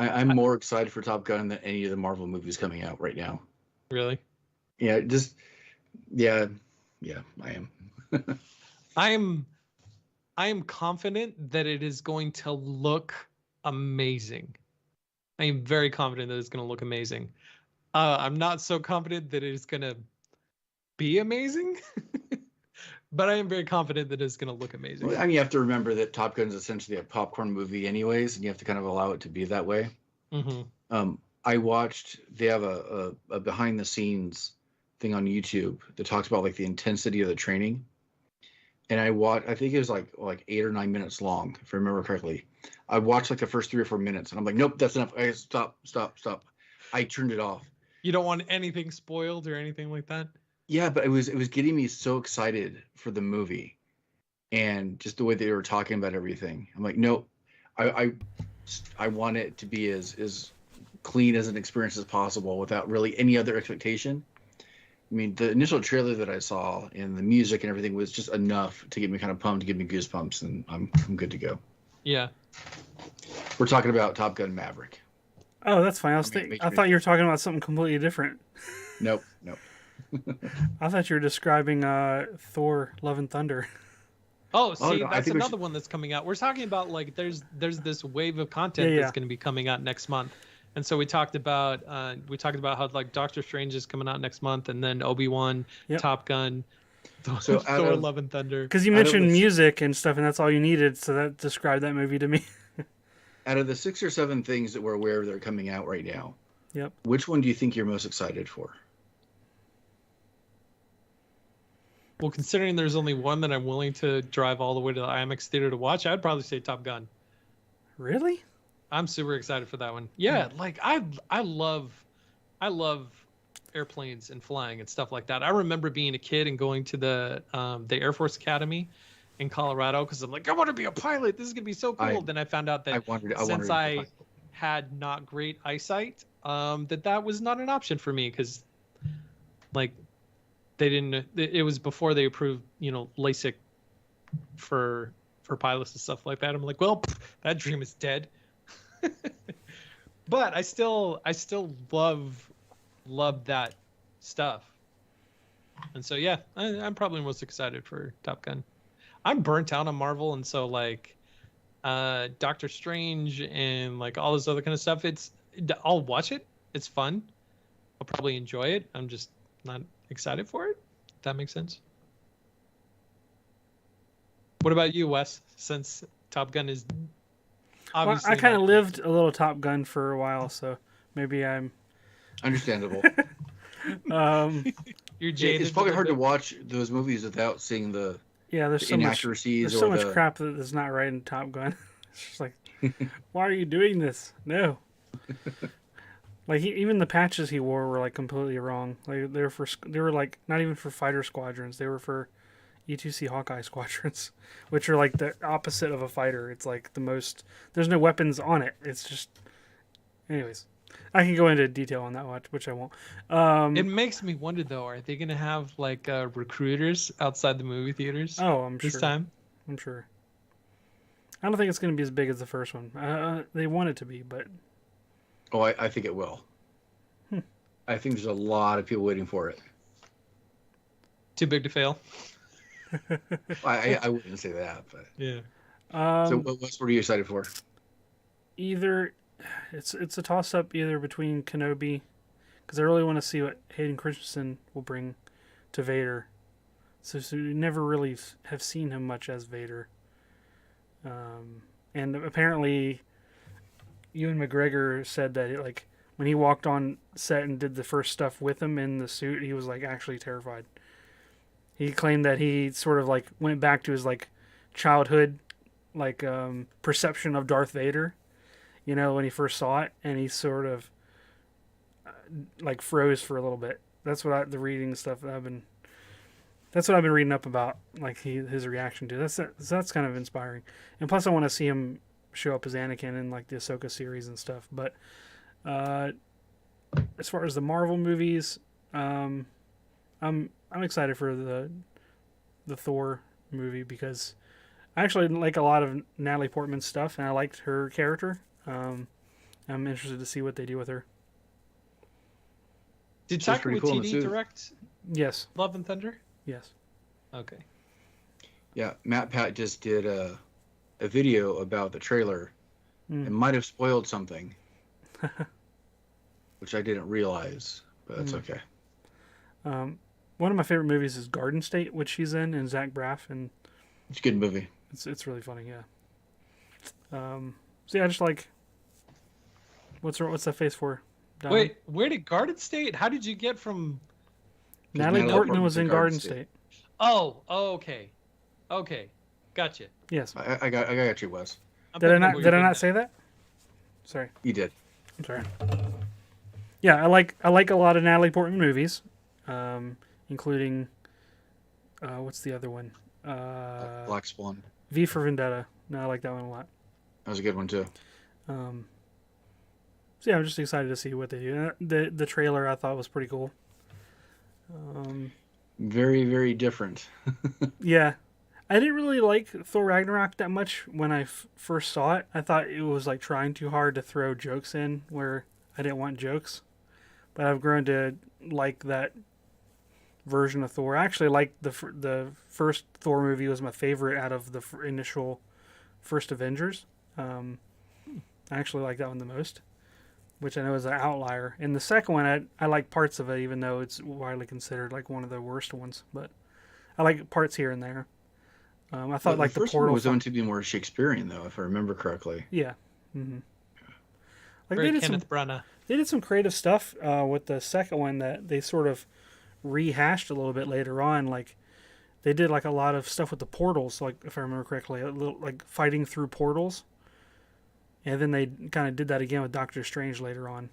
I'm more excited for Top Gun than any of the Marvel movies coming out right now. Really? Yeah, I am. I am confident that it is going to look amazing. I am very confident that it's going to look amazing. I'm not so confident that it is going to be amazing, but I am very confident that it's going to look amazing. Well, I mean, you have to remember that Top Gun is essentially a popcorn movie anyways, and you have to kind of allow it to be that way. Mm-hmm. They have a behind the scenes thing on YouTube that talks about like the intensity of the training. And I think it was like 8 or 9 minutes long, if I remember correctly. I watched like the first 3 or 4 minutes and I'm like, nope, that's enough. Stop. I turned it off. You don't want anything spoiled or anything like that? Yeah, but it was getting me so excited for the movie and just the way they were talking about everything. I'm like, nope, I want it to be as clean as an experience as possible without really any other expectation. I mean, the initial trailer that I saw and the music and everything was just enough to get me kind of pumped, to give me goosebumps, and I'm good to go. Yeah. We're talking about Top Gun Maverick. Oh, that's fine. I thought you were talking about something completely different. Nope. I thought you were describing Thor: Love and Thunder. Oh, see, no, that's another one that's coming out. We're talking about like there's this wave of content that's going to be coming out next month. And so we talked about how like Doctor Strange is coming out next month, and then Obi-Wan, Top Gun, Thor: Love and Thunder. Because you mentioned music and stuff, and that's all you needed, so that described that movie to me. Out of the 6 or 7 things that we're aware of that are coming out right now, Yep. which one do you think you're most excited for? Well, considering there's only one that I'm willing to drive all the way to the IMAX theater to watch, I'd probably say Top Gun. Really? I'm super excited for that one. Yeah, like I love airplanes and flying and stuff like that. I remember being a kid and going to the Air Force Academy in Colorado because I'm like, I want to be a pilot. This is gonna be so cool. Then I found out that since I had not great eyesight, that was not an option for me because like they didn't. It was before they approved LASIK for pilots and stuff like that. I'm like, well, that dream is dead. But I still love that stuff. And so yeah, I'm probably most excited for Top Gun. I'm burnt out on Marvel, and so like Doctor Strange and like all this other kind of stuff, I'll watch it. It's fun. I'll probably enjoy it. I'm just not excited for it. If that makes sense. What about you, Wes? Since Top Gun is obviously I kind of lived a little Top Gun for a while, so maybe I'm understandable. You're jaded. It's probably hard to watch those movies without seeing the there's so much crap that's not right in Top Gun. It's just like, why are you doing this? No. Like even the patches he wore were like completely wrong. Like they were like not even for fighter squadrons. They were for E2C Hawkeye squadrons, which are like the opposite of a fighter. It's like there's no weapons on it. It's just, anyways, I can go into detail on that watch, which I won't. It makes me wonder though, are they going to have like recruiters outside the movie theaters? Oh, I'm sure. This time? I'm sure. I don't think it's going to be as big as the first one. They want it to be, but... Oh, I think it will. I think there's a lot of people waiting for it. Too big to fail? I wouldn't say that, but... Yeah. So what are you excited for? Either... It's a toss-up either between Kenobi, because I really want to see what Hayden Christensen will bring to Vader. So we never really have seen him much as Vader. And apparently, Ewan McGregor said that like when he walked on set and did the first stuff with him in the suit, he was like actually terrified. He claimed that he sort of like went back to his like childhood like perception of Darth Vader, when he first saw it, and he sort of like froze for a little bit. That's what the reading stuff that That's what I've been reading up about, like his reaction to it. That's kind of inspiring. And plus, I want to see him show up as Anakin in like the Ahsoka series and stuff. But as far as the Marvel movies, I'm excited for the Thor movie because I actually like a lot of Natalie Portman's stuff, and I liked her character. I'm interested to see what they do with her. Did Taika Waititi direct? Yes. Love and Thunder? Yes. Okay. Yeah, Matt Pat just did a video about the trailer. It might have spoiled something, which I didn't realize, but that's okay. One of my favorite movies is Garden State, which she's in, and Zach Braff, and it's a good movie. It's really funny, yeah. So yeah, I just like what's that face for? Don? Wait, where did Garden State? How did you get from? Natalie Portman was in Garden State. Oh, okay, gotcha. Yes, I got you, Wes. Did I not say that? Sorry, you did. I'm sorry. Yeah, I like a lot of Natalie Portman movies, including what's the other one? Black Swan. V for Vendetta. No, I like that one a lot. That was a good one too. So yeah, I'm just excited to see what they do. The trailer I thought was pretty cool. Very, very different. Yeah. I didn't really like Thor Ragnarok that much when I first saw it. I thought it was like trying too hard to throw jokes in where I didn't want jokes. But I've grown to like that version of Thor. I actually like the first Thor movie was my favorite out of the initial first Avengers. I actually like that one the most, which I know is an outlier. And the second one, I like parts of it, even though it's widely considered like one of the worst ones. But I like parts here and there. I thought like the first Portal one was going to be more Shakespearean, though, if I remember correctly. Yeah, Mm-hmm. Like Very Kenneth Branagh. They did some creative stuff with the second one that they sort of rehashed a little bit later on. Like they did like a lot of stuff with the portals, like if I remember correctly, a little, like fighting through portals. And then they kind of did that again with Doctor Strange later on,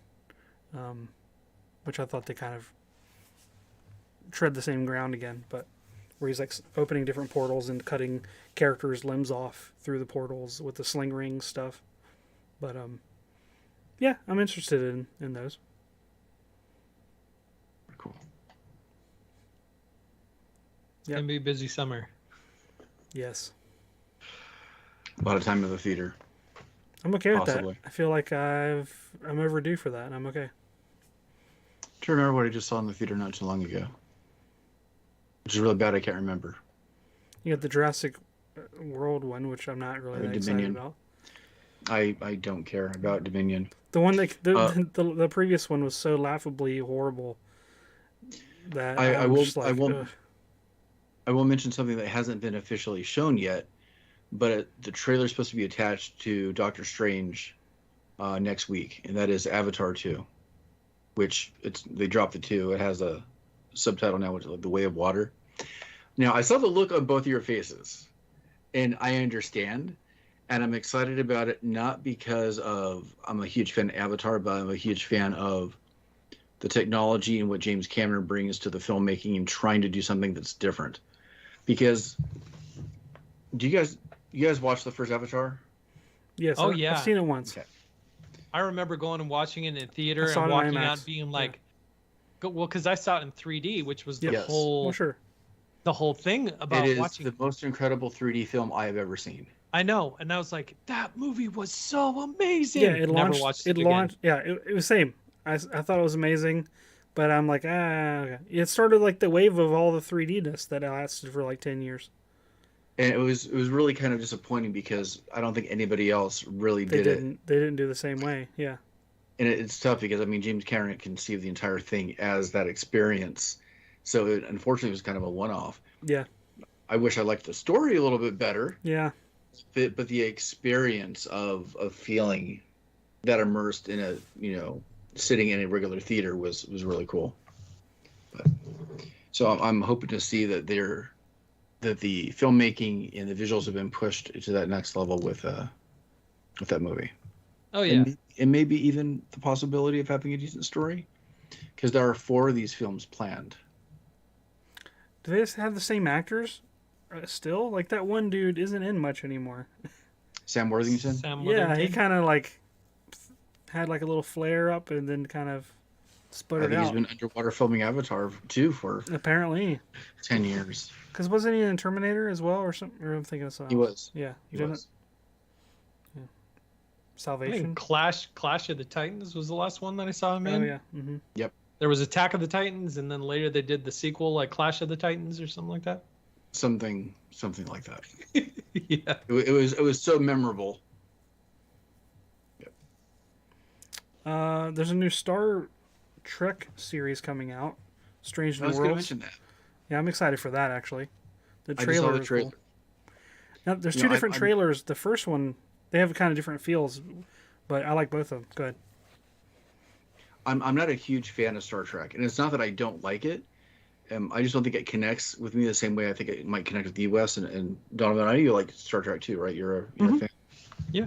which I thought they kind of tread the same ground again, but where he's like opening different portals and cutting characters' limbs off through the portals with the sling ring stuff. But yeah, I'm interested in those. Cool. It's gonna be a busy summer. Yes. A lot of time in the theater. I'm okay with Possibly. that. I feel like I'm overdue for that, and I'm okay. To remember what I just saw in the theater not too long ago, which is really bad. I can't remember. You got the Jurassic World one, which I'm not really that excited about. I don't care about Dominion. The one that the previous one was so laughably horrible that I will mention something that hasn't been officially shown yet, but the trailer is supposed to be attached to Doctor Strange next week, and that is Avatar 2, which they dropped the 2. It has a subtitle now, which is like The Way of Water. Now, I saw the look on both of your faces, and I understand, and I'm excited about it, not because I'm a huge fan of Avatar, but I'm a huge fan of the technology and what James Cameron brings to the filmmaking and trying to do something that's different. Because, you guys watch the first Avatar? Yes. Oh, yeah. I've seen it once. Okay. I remember going and watching it in theater I saw and it in walking IMAX. out being like, well, because I saw it in 3D, which was the whole Well, sure. the whole thing about It is watching. the most incredible 3D film I have ever seen. I know, and I was like, that movie was so amazing. Yeah, it Never launched. watched It again. launched. Yeah, it was same. I thought it was amazing, but I'm like, okay. It started like the wave of all the 3D-ness that lasted for like 10 years. And it was really kind of disappointing because I don't think anybody else really They did it. They didn't do the same way. Yeah. And it's tough because, I mean, James Cameron conceived the entire thing as that experience. So it unfortunately was kind of a one-off. Yeah. I wish I liked the story a little bit better. Yeah. But the experience of feeling that immersed in a, sitting in a regular theater was really cool. But, so I'm hoping to see that the filmmaking and the visuals have been pushed to that next level with that movie. Oh yeah, and maybe even the possibility of having a decent story, because there are 4 of these films planned. Do they just have the same actors still? Like that one dude isn't in much anymore. Sam Worthington. Yeah, he kind of like had like a little flare up and then kind of sputtered out. He's been underwater filming Avatar 2 for apparently 10 years. Because wasn't he in Terminator as well, or something? Or I'm thinking of something. He was. Yeah, He was. Yeah. I Salvation. think Clash of the Titans was the last one that I saw him in. Oh yeah. Mm-hmm. Yep. There was Attack of the Titans, and then later they did the sequel, like Clash of the Titans or something like that. Something like that. Yeah. It was so memorable. Yep. There's a new Star Trek series coming out. Strange New I was going to Worlds. mention that. Yeah, I'm excited for that actually. The I just saw trailer. the is trailer. cool. Now, there's You two know, different I'm- trailers. The first one, they have kind of different feels, but I like both of them. Go ahead. I'm not a huge fan of Star Trek, and it's not that I don't like it. I just don't think it connects with me the same way I think it might connect with the US. And Donovan, I know you like Star Trek too, right? You're a fan. Yeah.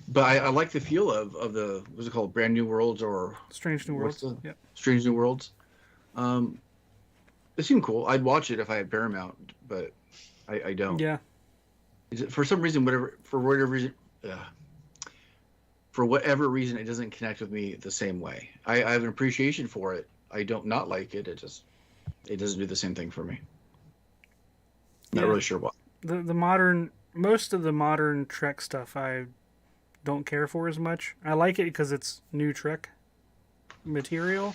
But I like the feel of the, what's it called, Brand New Worlds or Strange New Worlds. What's the- Yep. Strange New Worlds. It seemed cool. I'd watch it if I had Paramount, but I don't. Yeah. Is it, for some reason, for whatever reason, it doesn't connect with me the same way. I have an appreciation for it. I don't not like it. It doesn't do the same thing for me. Not Yeah. really sure why. Most of the modern Trek stuff I don't care for as much. I like it because it's new Trek material,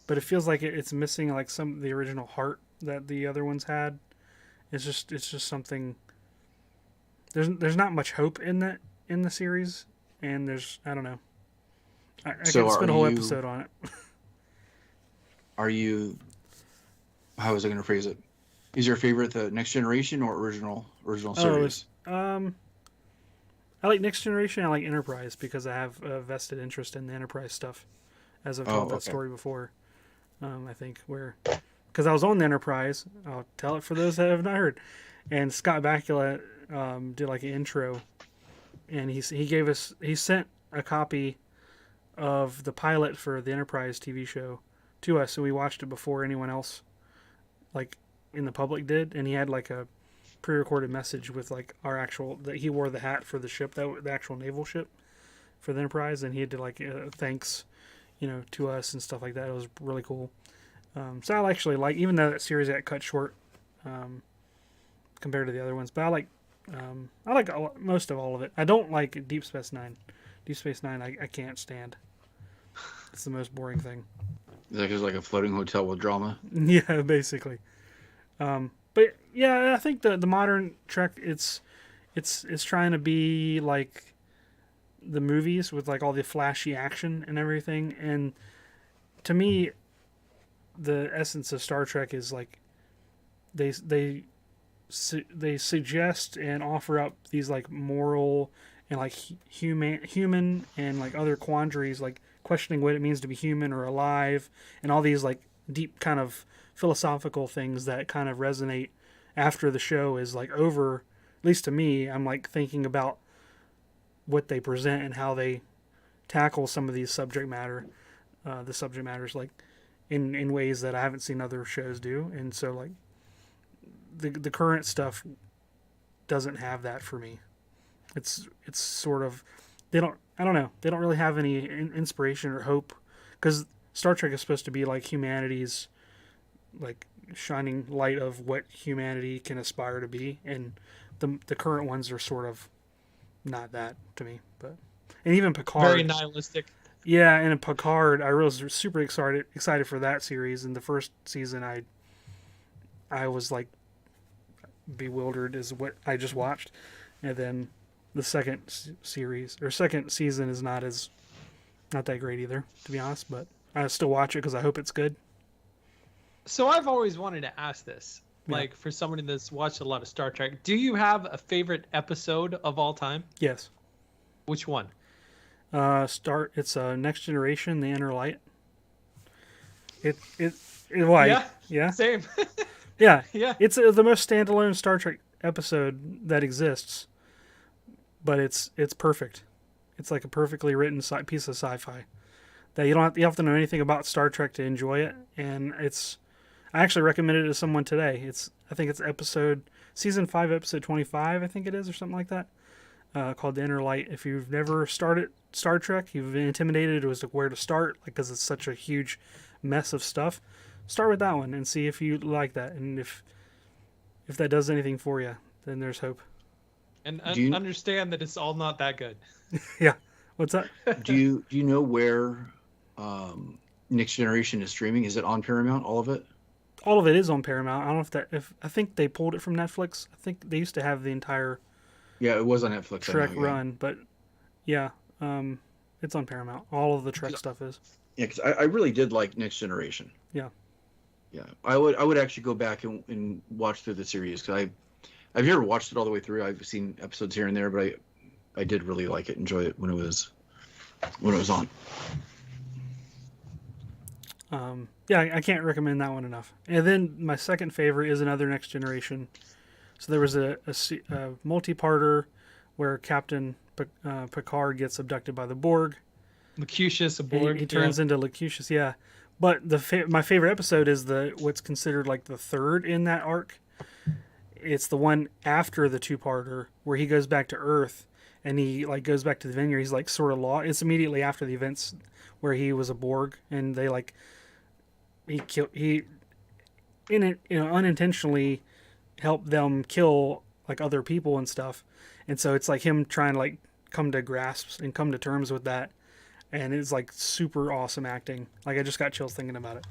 but it feels like it's missing like some of the original heart that the other ones had. It's just something. There's not much hope in the series, and I don't know. I So could spend a are whole you- episode on it. Are you? How was I going to phrase it? Is your favorite the Next Generation or original series? I I like Next Generation. I like Enterprise because I have a vested interest in the Enterprise stuff, as I've told that story before. I think because I was on the Enterprise. I'll tell it for those that have not heard. And Scott Bakula did like an intro, and he sent a copy of the pilot for the Enterprise TV show to us, so we watched it before anyone else, like in the public did, and he had like a pre-recorded message with like our actual that he wore the hat for the ship, the actual naval ship for the Enterprise, and he did like thanks, to us and stuff like that. It was really cool. So I actually like, even though that series got cut short compared to the other ones, but I like most of all of it. I don't like Deep Space Nine. Deep Space Nine, I can't stand. It's the most boring thing. It's like a floating hotel with drama. Yeah, basically. But yeah, I think the modern Trek, it's trying to be like the movies with like all the flashy action and everything. And to me, the essence of Star Trek is like they suggest and offer up these like moral and like human and like other quandaries, like questioning what it means to be human or alive, and all these like deep kind of philosophical things that kind of resonate after the show is like over. At least to me, I'm like thinking about what they present and how they tackle some of these subject matters like in ways that I haven't seen other shows do. And so like the current stuff doesn't have that for me. It's sort of, I don't know, they don't really have any inspiration or hope, because Star Trek is supposed to be like humanity's like shining light of what humanity can aspire to be, and the current ones are sort of not that to me. But and even Picard, very nihilistic. Yeah, and in Picard, I was super excited for that series. In the first season, I was like bewildered as what I just watched, and then the second season is not that great either, to be honest. But I still watch it because I hope it's good. So I've always wanted to ask this, like for somebody that's watched a lot of Star Trek, do you have a favorite episode of all time? Yes. Which one? It's Next Generation, The Inner Light. Why? Yeah. Same. Yeah. Yeah. It's the most standalone Star Trek episode that exists, but it's perfect. It's like a perfectly written piece of sci-fi that you have to know anything about Star Trek to enjoy it. And I actually recommended it to someone today. I think it's season 5, episode 25, I think it is, or something like that. Called The Inner Light. If you've never started Star Trek, you've been intimidated as to where to start, because it's such a huge mess of stuff, start with that one and see if you like that. And if that does anything for you, then there's hope. And understand that it's all not that good. Yeah. What's that? Do you know where Next Generation is streaming? Is it on Paramount, all of it? All of it is on Paramount. I don't know I think they pulled it from Netflix. I think they used to have the entire it was on Netflix. Trek run, but yeah, it's on Paramount. All of the Trek stuff is. Yeah, because I really did like Next Generation. Yeah. Yeah, I would actually go back and watch through the series, because I've never watched it all the way through. I've seen episodes here and there, but I did really like it, enjoy it when it was on. Yeah, I can't recommend that one enough. And then my second favorite is another Next Generation. So there was a multi-parter where Captain Picard gets abducted by the Borg. Locutus, a Borg. He turns into Locutus, yeah. But my favorite episode is what's considered like the third in that arc. It's the one after the 2-parter where he goes back to Earth, and he like goes back to the vineyard. He's like sort of lost. It's immediately after the events where he was a Borg, and they like he unintentionally helped them kill like other people and stuff. And so it's like him trying to like come to grasps and come to terms with that. And it's like super awesome acting. Like I just got chills thinking about it.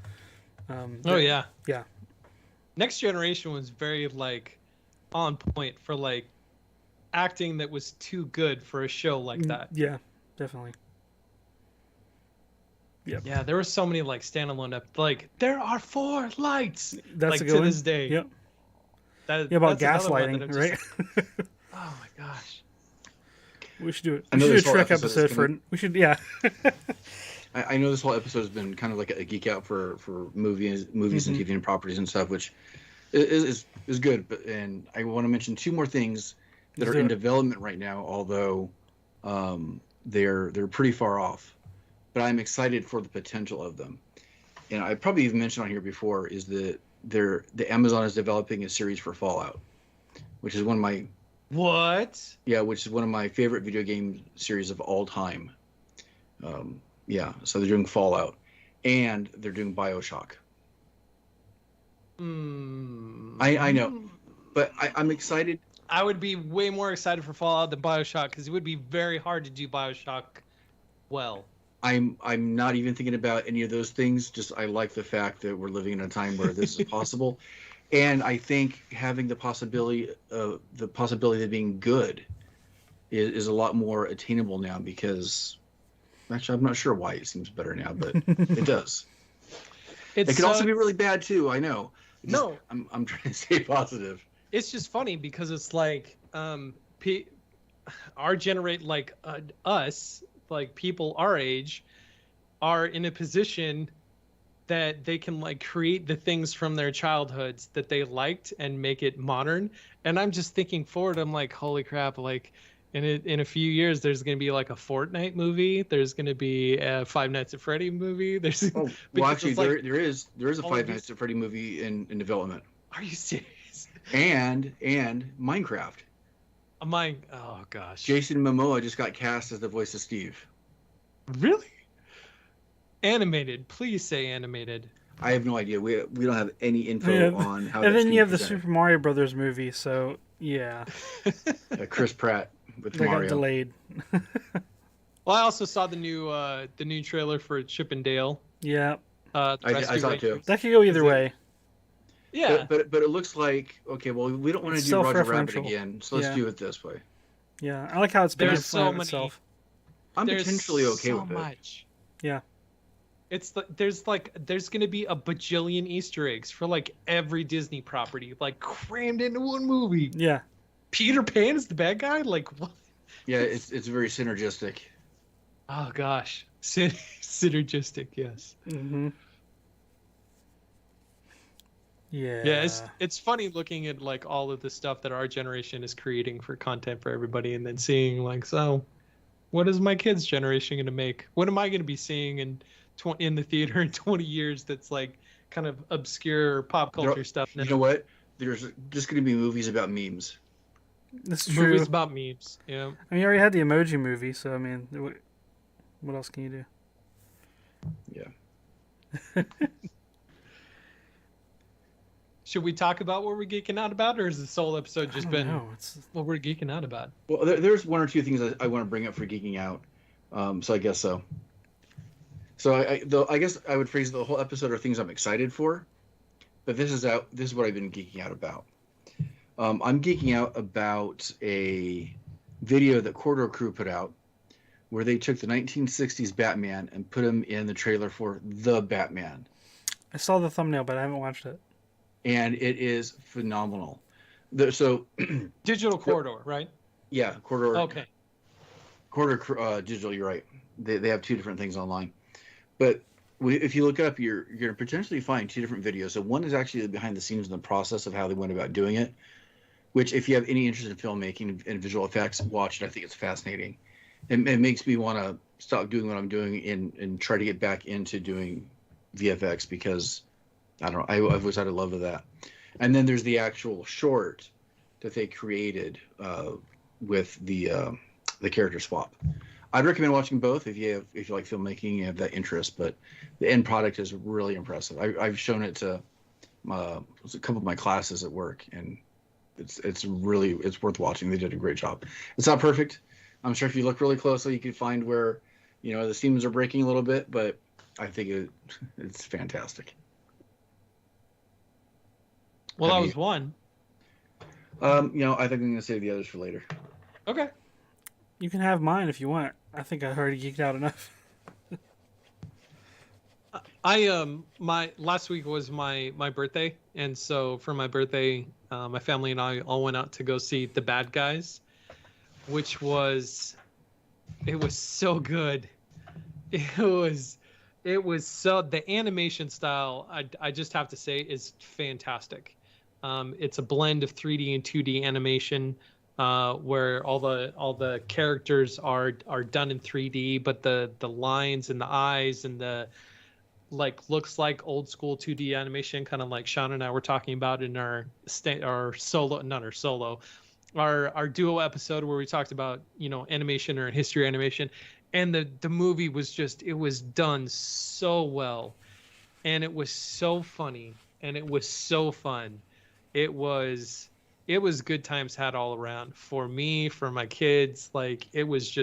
Yeah. Yeah. Next Generation was very like on point for like acting that was too good for a show like that. Yeah, definitely. Yep. Yeah, there were so many like standalone like there are 4 lights. That's like a good to one. This day. Yep. About gaslighting, right? Oh my gosh. We should do it. I We know should do a this whole Trek episode is episode for. gonna- We should, yeah. I know this whole episode has been kind of like a geek out for movies and TV and properties and stuff, which is good. But and I want to mention two more things that are in development right now, although they're pretty far off. But I'm excited for the potential of them. And I probably even mentioned on here before is that the Amazon is developing a series for Fallout, which is one of my which is one of my favorite video game series of all time. So they're doing Fallout, and they're doing BioShock. I know, but I'm excited. I would be way more excited for Fallout than BioShock because it would be very hard to do BioShock well. I'm not even thinking about any of those things. Just I like the fact that we're living in a time where this is possible, and I think having the possibility of being good is a lot more attainable now because. Actually, I'm not sure why it seems better now, but it does. It could also be really bad too. I know. I'm trying to stay positive. It's just funny because it's like our generate like us, like people our age, are in a position that they can like create the things from their childhoods that they liked and make it modern. And I'm just thinking forward. I'm like, holy crap! Like. In a few years, there's going to be like a Fortnite movie. There's going to be a Five Nights at Freddy movie. Well, actually, there is a Five Nights at Freddy movie in development. Are you serious? And Minecraft. Oh gosh. Jason Momoa just got cast as the voice of Steve. Really? Animated? Please say animated. I have no idea. We don't have any info on how. And then you have the Super Mario Brothers movie. So yeah. Chris Pratt. With they Mario. got delayed. Well, I also saw the new trailer for Chip and Dale. Yeah. I saw it too. That could go either way. Yeah. But it looks like okay. Well, we don't want to do Roger Rabbit again, so let's do it this way. Yeah, I like how it's there's so many. Itself. I'm potentially okay so with it. Much. Yeah. There's gonna be a bajillion Easter eggs for like every Disney property, like crammed into one movie. Yeah. Peter Pan is the bad guy? Like what? Yeah, it's very synergistic. Oh gosh, synergistic. Yes. Mm-hmm. Yeah. Yeah, it's funny looking at like all of the stuff that our generation is creating for content for everybody, and then seeing like, so, what is my kids' generation gonna make? What am I gonna be seeing in the theater in 20 years? That's like kind of obscure pop culture stuff. You know what? There's just gonna be movies about memes. That's true. Movies about memes. Yeah. I mean, you already had the Emoji movie, so I mean, what else can you do? Yeah. Should we talk about what we're geeking out about, or has this whole episode just been what we're geeking out about? Well, there's one or two things I want to bring up for geeking out, so I guess so. So I guess I would phrase the whole episode are things I'm excited for, but this is what I've been geeking out about. I'm geeking out about a video that Corridor Crew put out where they took the 1960s Batman and put him in the trailer for The Batman. I saw the thumbnail, but I haven't watched it. And it is phenomenal. Digital Corridor, right? Yeah, Corridor. Okay. Corridor Digital, you're right. They have two different things online. But if you look it up, you're going to potentially find two different videos. So one is actually behind the scenes in the process of how they went about doing it, which if you have any interest in filmmaking and visual effects, watch it. I think it's fascinating. It makes me want to stop doing what I'm doing and try to get back into doing VFX because, I don't know, I've always had a love of that. And then there's the actual short that they created with the character swap. I'd recommend watching both if you like filmmaking and you have that interest, but the end product is really impressive. I've shown it to a couple of my classes at work, and it's worth watching. They did a great job. It's not perfect. I'm sure if you look really closely, you can find where, the seams are breaking a little bit, but I think it's fantastic. Well, that was one. I think I'm going to save the others for later. Okay. You can have mine if you want. I think I already geeked out enough. My last week was my birthday, and so for my birthday, my family and I all went out to go see The Bad Guys, which was It was so good. It was so, the animation style, I just have to say, is fantastic. It's a blend of 3D and 2D animation, where all the characters are done in 3D, but the lines and the eyes and the, like, looks like old school 2D animation, kind of like Sean and I were talking about in our solo, not our solo, our duo episode where we talked about, animation or history animation. And the movie was just, it was done so well, and it was so funny, and it was so fun. It was good times had all around for me, for my kids. Like, it was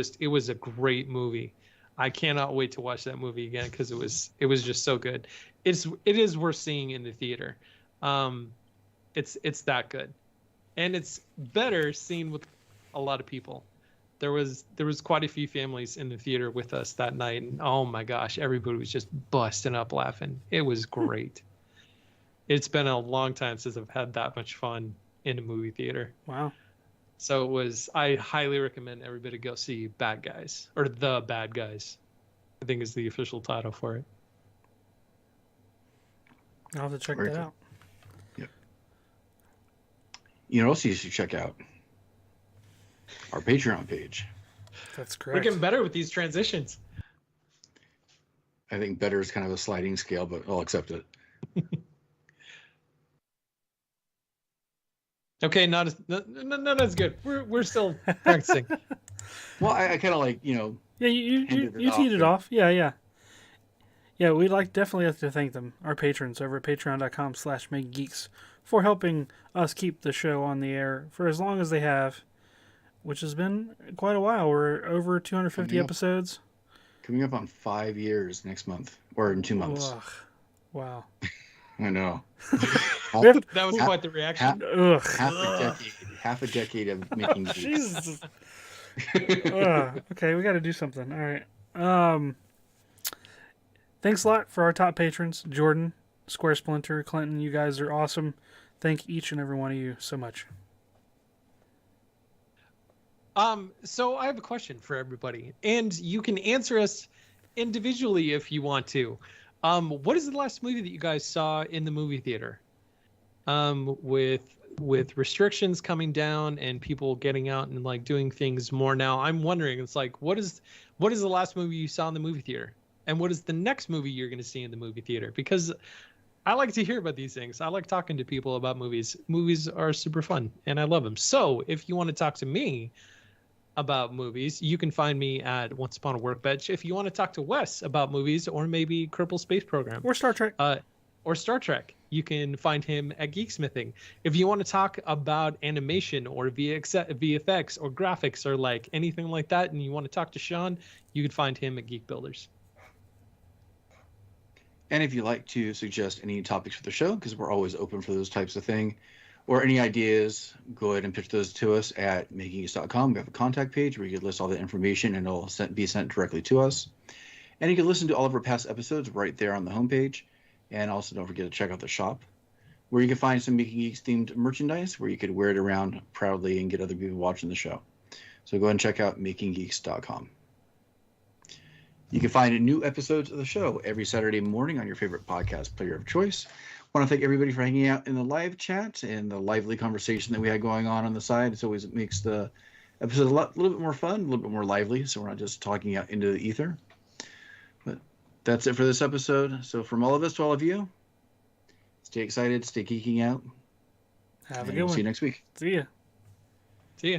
a great movie. I cannot wait to watch that movie again, because it was just so good. It is worth seeing in the theater. It's that good, and it's better seen with a lot of people. There was quite a few families in the theater with us that night, and oh my gosh, everybody was just busting up laughing. It was great. It's been a long time since I've had that much fun in a movie theater. Wow. So I highly recommend everybody go see Bad Guys, or The Bad Guys, I think is the official title for it. I'll have to check Very that cool. out. Yep. You know what else you should check out? Our Patreon page. That's We're correct. getting better with these transitions. I think better is kind of a sliding scale, but I'll accept it. Okay, not as good. We're still practicing. Well, I kind of like, Yeah, handed it you teed it off. off. Yeah. Yeah, we'd definitely have to thank them, our patrons over at patreon.com/makegeeks, for helping us keep the show on the air for as long as they have, which has been quite a while. We're over 250 Coming up. episodes. Coming up on 5 years next month, or in 2 months. Ugh. Wow. I know. That was quite the reaction. Ugh. half a decade of making geeks. Jesus. Okay, we got to do something. All right. Thanks a lot for our top patrons, Jordan, Square Splinter, Clinton. You guys are awesome. Thank each and every one of you so much. So I have a question for everybody, and you can answer us individually if you want to. What is the last movie that you guys saw in the movie theater? With restrictions coming down and people getting out and like doing things more now, I'm wondering, it's like, what is the last movie you saw in the movie theater? And what is the next movie you're going to see in the movie theater? Because I like to hear about these things. I like talking to people about movies. Movies are super fun, and I love them. So if you want to talk to me about movies, you can find me at Once Upon a Workbench. If you want to talk to Wes about movies, or maybe Kerbal Space Program, Or Star Trek. you can find him at Geeksmithing. If you want to talk about animation or VFX or graphics or like anything like that, and you want to talk to Sean, you can find him at Geek Builders. And if you'd like to suggest any topics for the show, because we're always open for those types of thing, or any ideas, go ahead and pitch those to us at makinggeeks.com. We have a contact page where you can list all the information, and it'll be sent directly to us. And you can listen to all of our past episodes right there on the homepage. And also don't forget to check out the shop, where you can find some Making Geeks themed merchandise, where you could wear it around proudly and get other people watching the show. So go ahead and check out makinggeeks.com. You can find new episodes of the show every Saturday morning on your favorite podcast player of choice. I want to thank everybody for hanging out in the live chat and the lively conversation that we had going on the side. It always makes the episode a little bit more fun, a little bit more lively, so we're not just talking out into the ether. But that's it for this episode. So from all of us to all of you, stay excited, stay geeking out. Have a and good we'll one. see you next week. See ya. See ya.